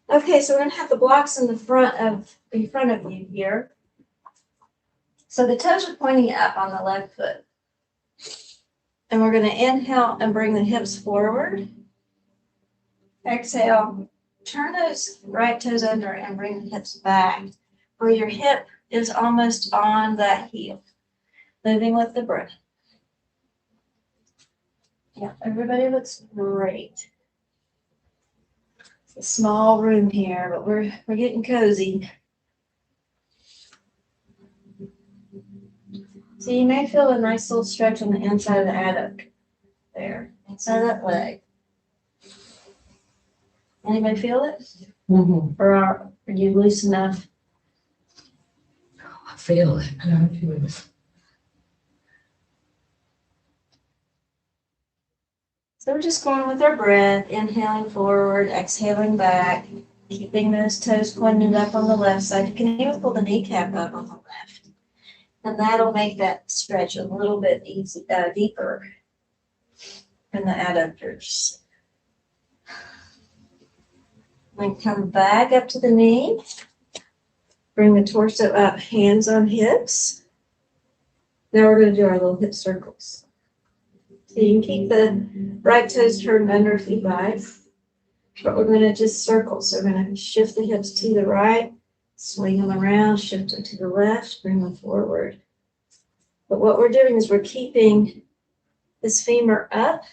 Okay, so we're gonna have the blocks in front of you here. So the toes are pointing up on the left foot. And we're gonna inhale and bring the hips forward. Exhale, turn those right toes under and bring the hips back, where your hip is almost on that heel. Moving with the breath. Yeah, everybody looks great. It's a small room here, but we're getting cozy. So you may feel a nice little stretch on the inside of the adductor there, inside of that leg. Anybody feel it? Mm-hmm. Or are you loose enough? I feel it. Yeah, I feel it. So we're just going with our breath, inhaling forward, exhaling back, keeping those toes pointed up on the left side. You can even pull the kneecap up on the left. And that'll make that stretch a little bit deeper in the adductors. Then come back up to the knee. Bring the torso up, hands on hips. Now we're going to do our little hip circles. So you can keep the right toes turned under if you like, but we're going to just circle. So we're going to shift the hips to the right, swing them around, shift them to the left, bring them forward. But what we're doing is we're keeping this femur up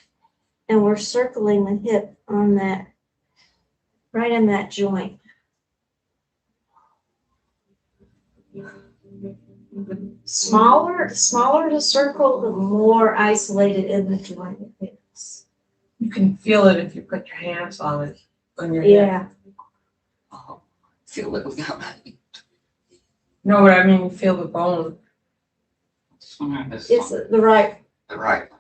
and we're circling the hip on that, right in that joint. Smaller the circle, the more isolated in the joint it is. You can feel it if you put your hands on it, on your hip. Yeah, Oh, feel it without me. Know what I mean? You feel the bone. Just wondering if it's it's the right. the right one.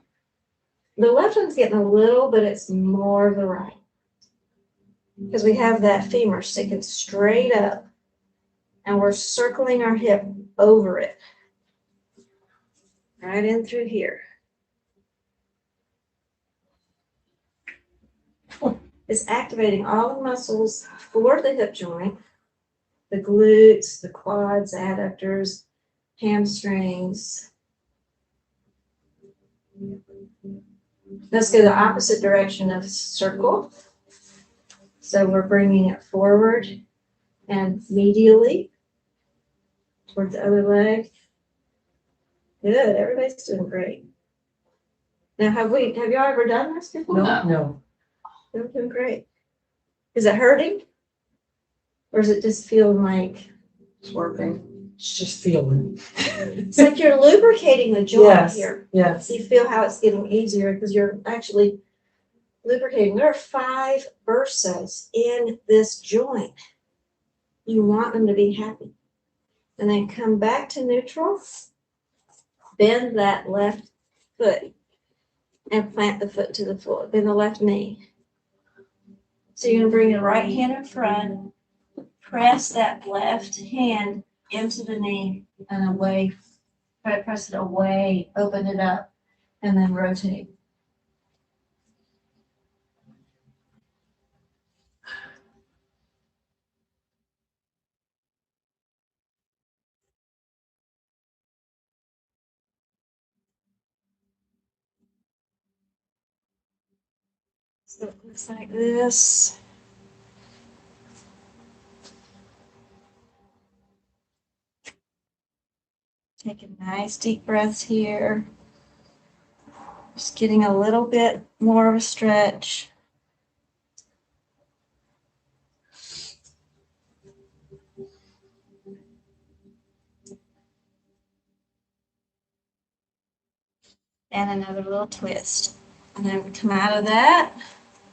The left one's getting a little, but it's more the right. Because we have that femur sticking straight up and we're circling our hip over it. Right in through here. It's activating all the muscles for the hip joint, the glutes, the quads, adductors, hamstrings. Let's go the opposite direction of circle. So we're bringing it forward and medially toward the other leg. Good, everybody's doing great. Now, have y'all ever done this before? No. You're doing great. Is it hurting? Or is it just feeling like, It's working. It's just feeling. it's like you're lubricating the joint Yes. here. Yes. So you feel how it's getting easier because you're actually lubricating. There are 5 bursas in this joint. You want them to be happy. And then come back to neutral. Bend that left foot and plant the foot to the floor. Bend the left knee. So you're going to bring the right hand in front. Press that left hand into the knee and away. Try to press it away. Open it up. And then rotate. So it looks like this. Take a nice deep breath here. Just getting a little bit more of a stretch. And another little twist. And then we come out of that,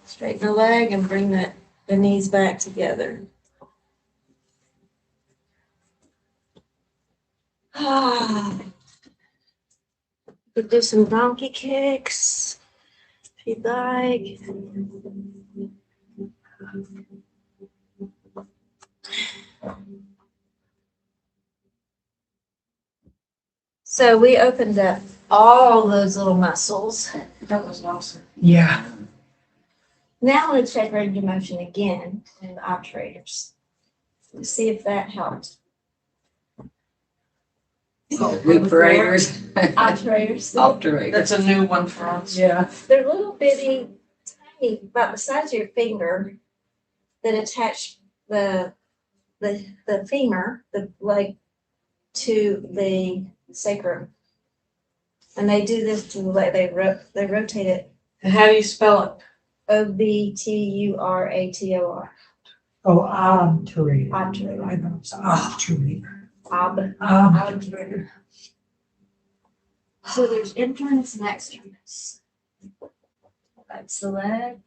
straighten the leg and bring the knees back together. Could do some donkey kicks if you'd like. So we opened up all those little muscles. That was awesome. Yeah. Now let's check range of motion again in the obturators. Let's see if that helped. Recuperators. Obturators. Alterators. That's a new one for us. Yeah. They're little bitty, tiny, about the size of your finger, that attach the femur, the leg, to the sacrum. And they do this to the leg. They rotate it. And how do you spell it? Obturator. Oh, obturator. Obturator. I know it's obturator. Obturator. So there's internus and externus. That's the leg.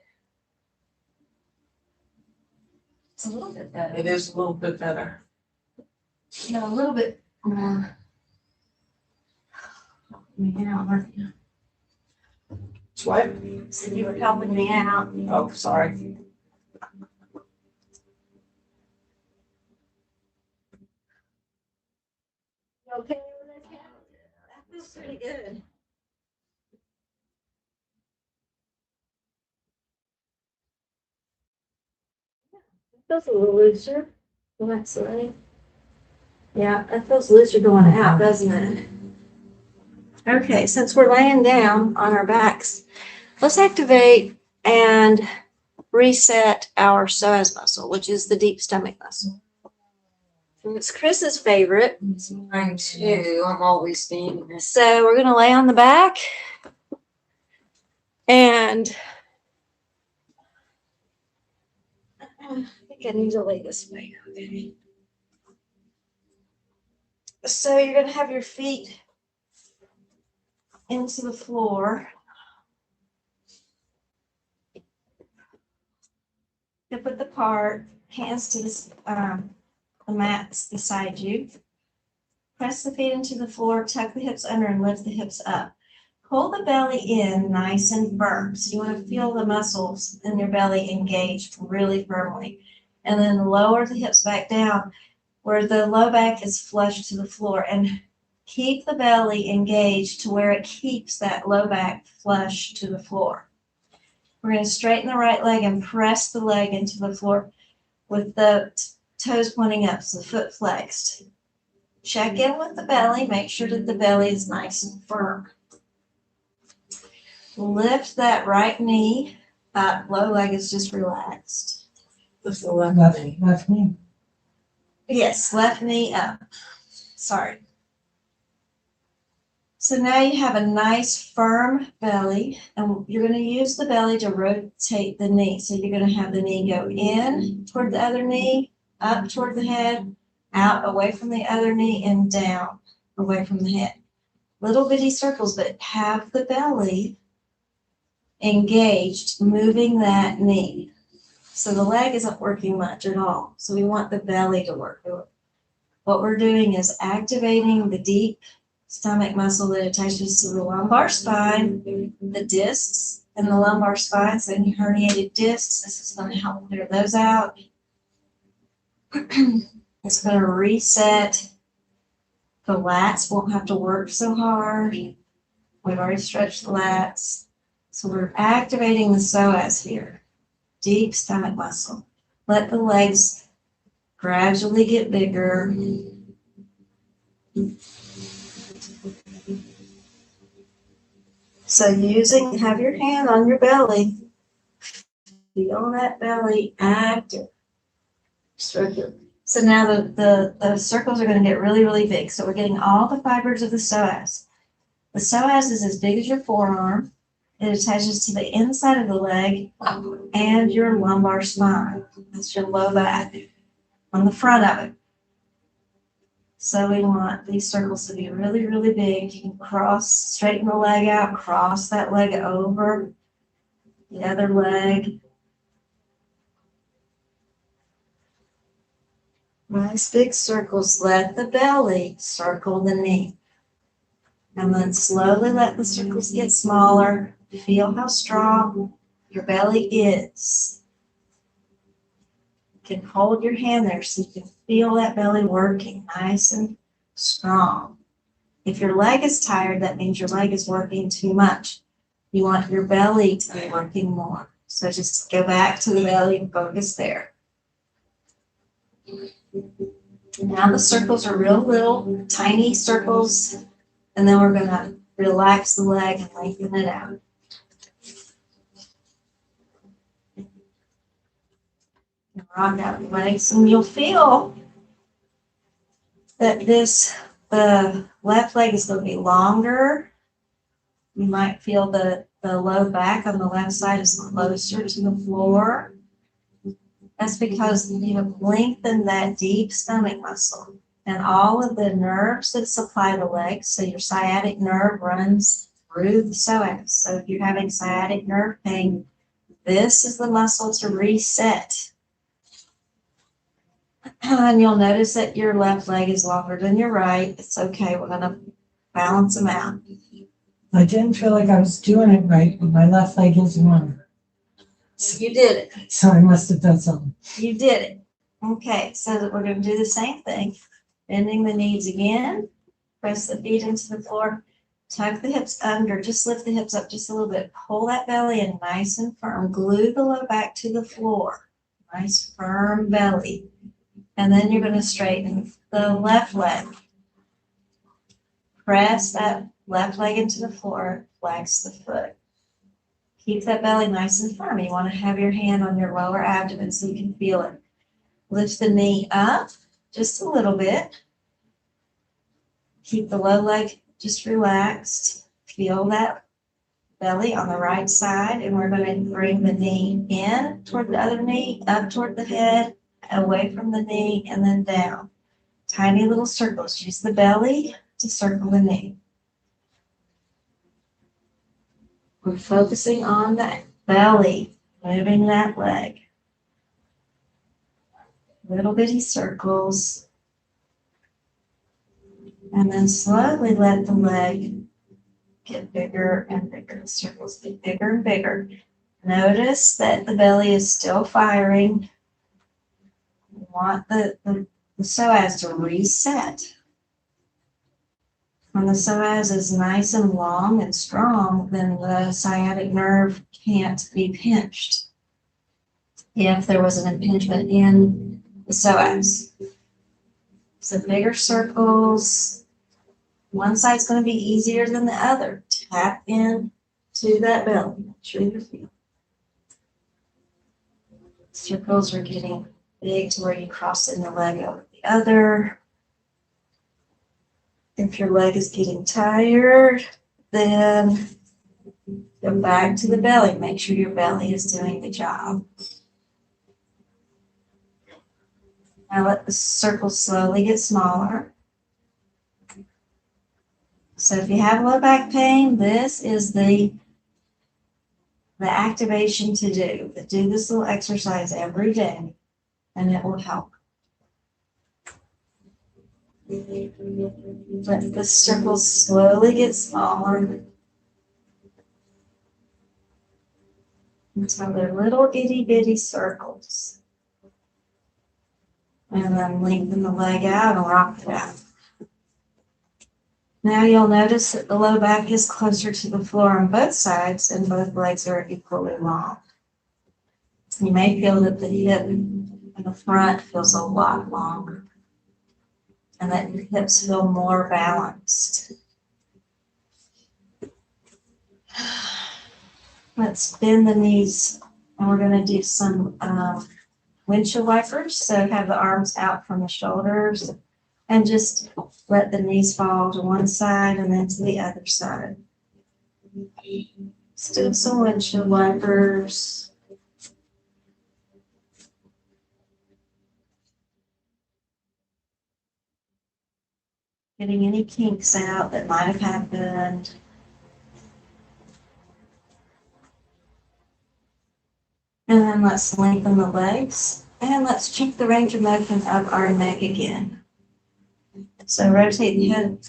It's a little bit better. It is a little bit better. No, a little bit more. Me out, weren't you? What? Said you were helping me out. Oh, sorry. You okay with that, Kat? That feels pretty good. Feels a little looser. That's right. Yeah, it feels looser going out, doesn't it? Okay, since we're laying down on our backs, let's activate and reset our psoas muscle, which is the deep stomach muscle. And it's Chris's favorite. It's mine too. I'm always seeing this. So we're going to lay on the back and I think I need to lay this way. Okay. So you're going to have your feet into the floor. Hip width apart, hands to the mats beside you. Press the feet into the floor, tuck the hips under and lift the hips up. Pull the belly in nice and firm. So you want to feel the muscles in your belly engaged really firmly. And then lower the hips back down where the low back is flush to the floor. And keep the belly engaged to where it keeps that low back flush to the floor. We're going to straighten the right leg and press the leg into the floor with the toes pointing up, so the foot flexed. Check in with the belly. Make sure that the belly is nice and firm. Lift that right knee up. Low leg is just relaxed. Lift the left Left, knee. left knee. Yes, left knee up. Sorry. So now you have a nice firm belly, and you're going to use the belly to rotate the knee. So you're going to have the knee go in toward the other knee, up toward the head, out away from the other knee, and down away from the head. Little bitty circles, but have the belly engaged, moving that knee. So the leg isn't working much at all. So we want the belly to work. What we're doing is activating the deep stomach muscle that attaches to the lumbar spine, the discs in the lumbar spine. So any herniated discs, this is going to help clear those out. It's going to reset. The lats won't have to work so hard. We've already stretched the lats. So we're activating the psoas here. Deep stomach muscle. Let the legs gradually get bigger. So have your hand on your belly. Feel that belly active. Circular. So now the circles are going to get really, really big. So we're getting all the fibers of the psoas. The psoas is as big as your forearm. It attaches to the inside of the leg and your lumbar spine. That's your low back on the front of it. So we want these circles to be really, really big. You can straighten the leg out, cross that leg over the other leg. Nice big circles. Let the belly circle the knee. And then slowly let the circles get smaller. Feel how strong your belly is. You can hold your hand there so you can feel that belly working nice and strong. If your leg is tired, that means your leg is working too much. You want your belly to be working more. So just go back to the belly and focus there. Now the circles are real little, tiny circles, and then we're going to relax the leg and lengthen it out. Rock out your legs, and you'll feel that the left leg is going to be longer. You might feel the low back on the left side is closer to the floor. That's because you have lengthened that deep stomach muscle and all of the nerves that supply the legs. So your sciatic nerve runs through the psoas. So if you're having sciatic nerve pain, this is the muscle to reset. And you'll notice that your left leg is longer than your right. It's okay. We're going to balance them out. I didn't feel like I was doing it right, but my left leg is longer. You did it. So I must have done something. You did it. Okay, so we're going to do the same thing. Bending the knees again. Press the feet into the floor. Tuck the hips under. Just lift the hips up just a little bit. Pull that belly in nice and firm. Glue the low back to the floor. Nice firm belly. And then you're going to straighten the left leg. Press that left leg into the floor. Flex the foot. Keep that belly nice and firm. You want to have your hand on your lower abdomen so you can feel it. Lift the knee up just a little bit. Keep the low leg just relaxed. Feel that belly on the right side. And we're going to bring the knee in toward the other knee, up toward the head, away from the knee, and then down. Tiny little circles. Use the belly to circle the knee. We're focusing on that belly, moving that leg. Little bitty circles. And then slowly let the leg get bigger and bigger. The circles get bigger and bigger. Notice that the belly is still firing. We want the psoas to reset. When the psoas is nice and long and strong, then the sciatic nerve can't be pinched if there was an impingement in the psoas. So bigger circles. One side's going to be easier than the other. Tap in to that belly. Make sure you feel. Circles are getting big to where you cross in the leg over the other. If your leg is getting tired, then go back to the belly. Make sure your belly is doing the job. Now let the circles slowly get smaller. So if you have low back pain, this is the activation to do. Do this little exercise every day, and it will help. Let the circles slowly get smaller until they're little itty bitty circles. And then lengthen the leg out and rock it out. Now you'll notice that the low back is closer to the floor on both sides and both legs are equally long. You may feel that the hip in the front feels a lot longer, and that your hips feel more balanced. Let's bend the knees, and we're going to do some windshield wipers. So have the arms out from the shoulders, and just let the knees fall to one side and then to the other side. Let's do some windshield wipers. Getting any kinks out that might have happened. And then let's lengthen the legs. And let's check the range of motion of our neck again. So rotate the head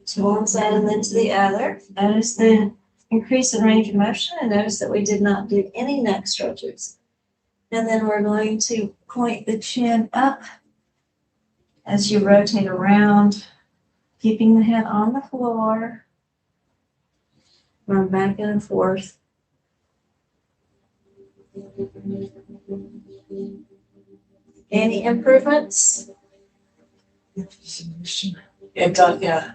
to one side and then to the other. Notice the increase in range of motion, and notice that we did not do any neck stretches. And then we're going to point the chin up as you rotate around, keeping the head on the floor. Run back and forth. Any improvements? It does, yeah.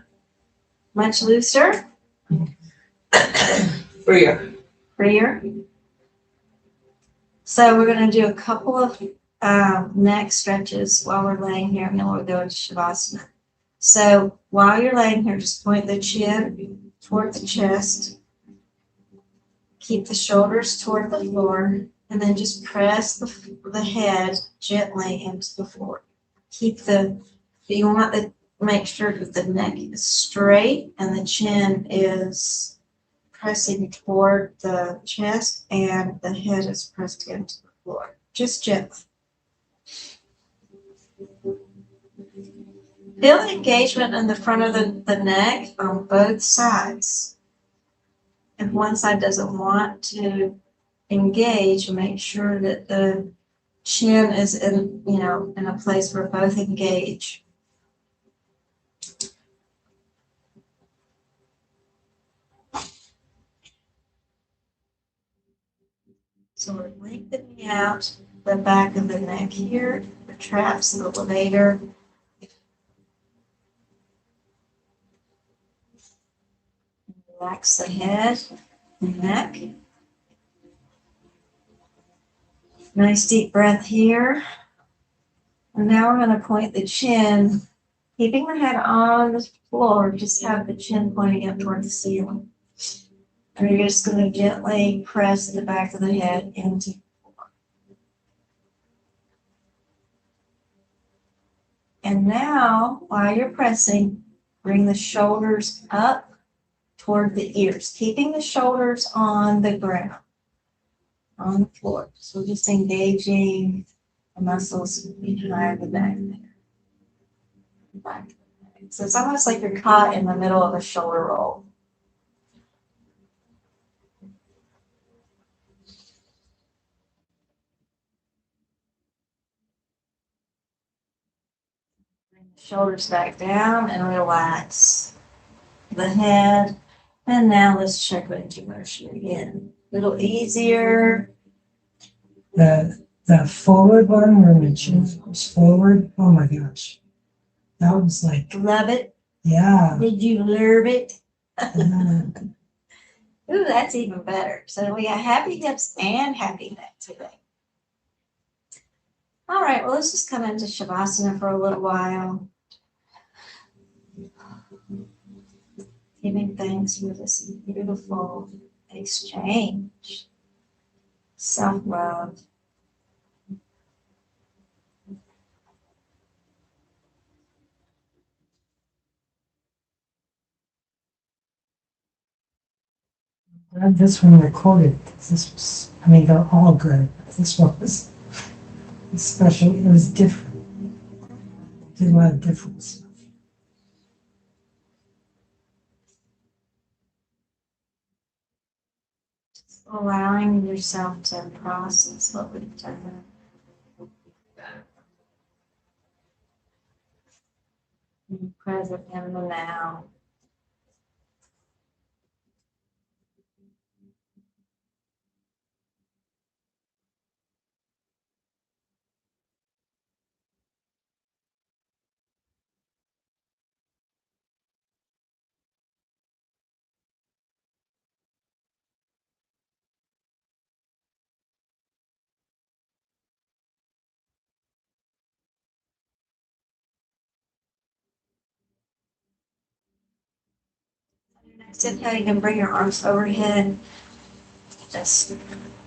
Much looser? Freer. Freer? So we're gonna do a couple of neck stretches while we're laying here, and then we'll go into Shavasana. So while you're laying here, just point the chin toward the chest. Keep the shoulders toward the floor, and then just press the head gently into the floor. You want to make sure that the neck is straight and the chin is pressing toward the chest and the head is pressed into the floor. Just gently. Feel the engagement in the front of the neck on both sides. If one side doesn't want to engage, make sure that the chin is in a place where both engage. So we're lengthening out the back of the neck here, the traps of the levator. Relax the head and neck. Nice deep breath here. And now we're going to point the chin, keeping the head on the floor, just have the chin pointing up toward the ceiling. And you're just going to gently press the back of the head into the floor. And now, while you're pressing, bring the shoulders up toward the ears, keeping the shoulders on the ground, on the floor. So just engaging the muscles behind the back there. So it's almost like you're caught in the middle of a shoulder roll. Bring the shoulders back down and relax the head. And now let's check range of motion again. A little easier. The forward one where my chin goes forward, oh my gosh. That was like, Love it. yeah. Did you love it? yeah. Ooh, that's even better. So we got happy hips and happy neck today. All right, well, let's just come into Shavasana for a little while. Giving thanks for this beautiful exchange. Self-love. Glad this one recorded. This was, I mean, they're all good. This one was special. It was different. Did a lot of different stuff. Allowing yourself to process what we've done. Be present in the now. Next inhale, you can bring your arms overhead. Just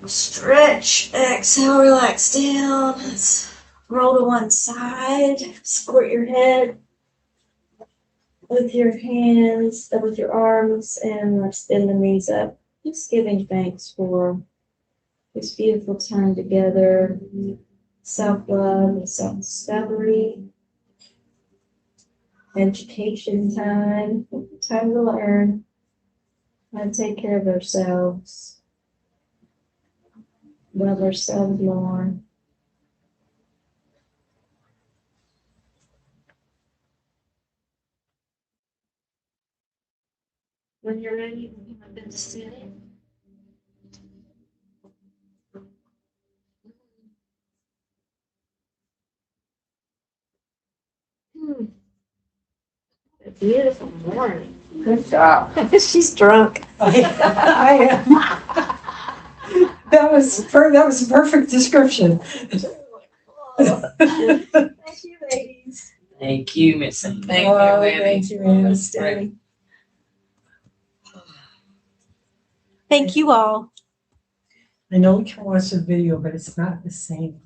stretch. Exhale, relax down. Let's roll to one side. Support your head with your hands, with your arms, and let's bend the knees up. Just giving thanks for this beautiful time together. Self-love and self-discovery. Education time. time to learn how to take care of ourselves. Love ourselves more. When you're ready, you have been sitting. A beautiful morning. Good job. She's drunk. That was a perfect description. Thank you, ladies. Thank you, Miss Amy. Thank you, Oh, Annie. thank you, Annie. That's great. Thank you all. I know we can watch the video, but it's not the same.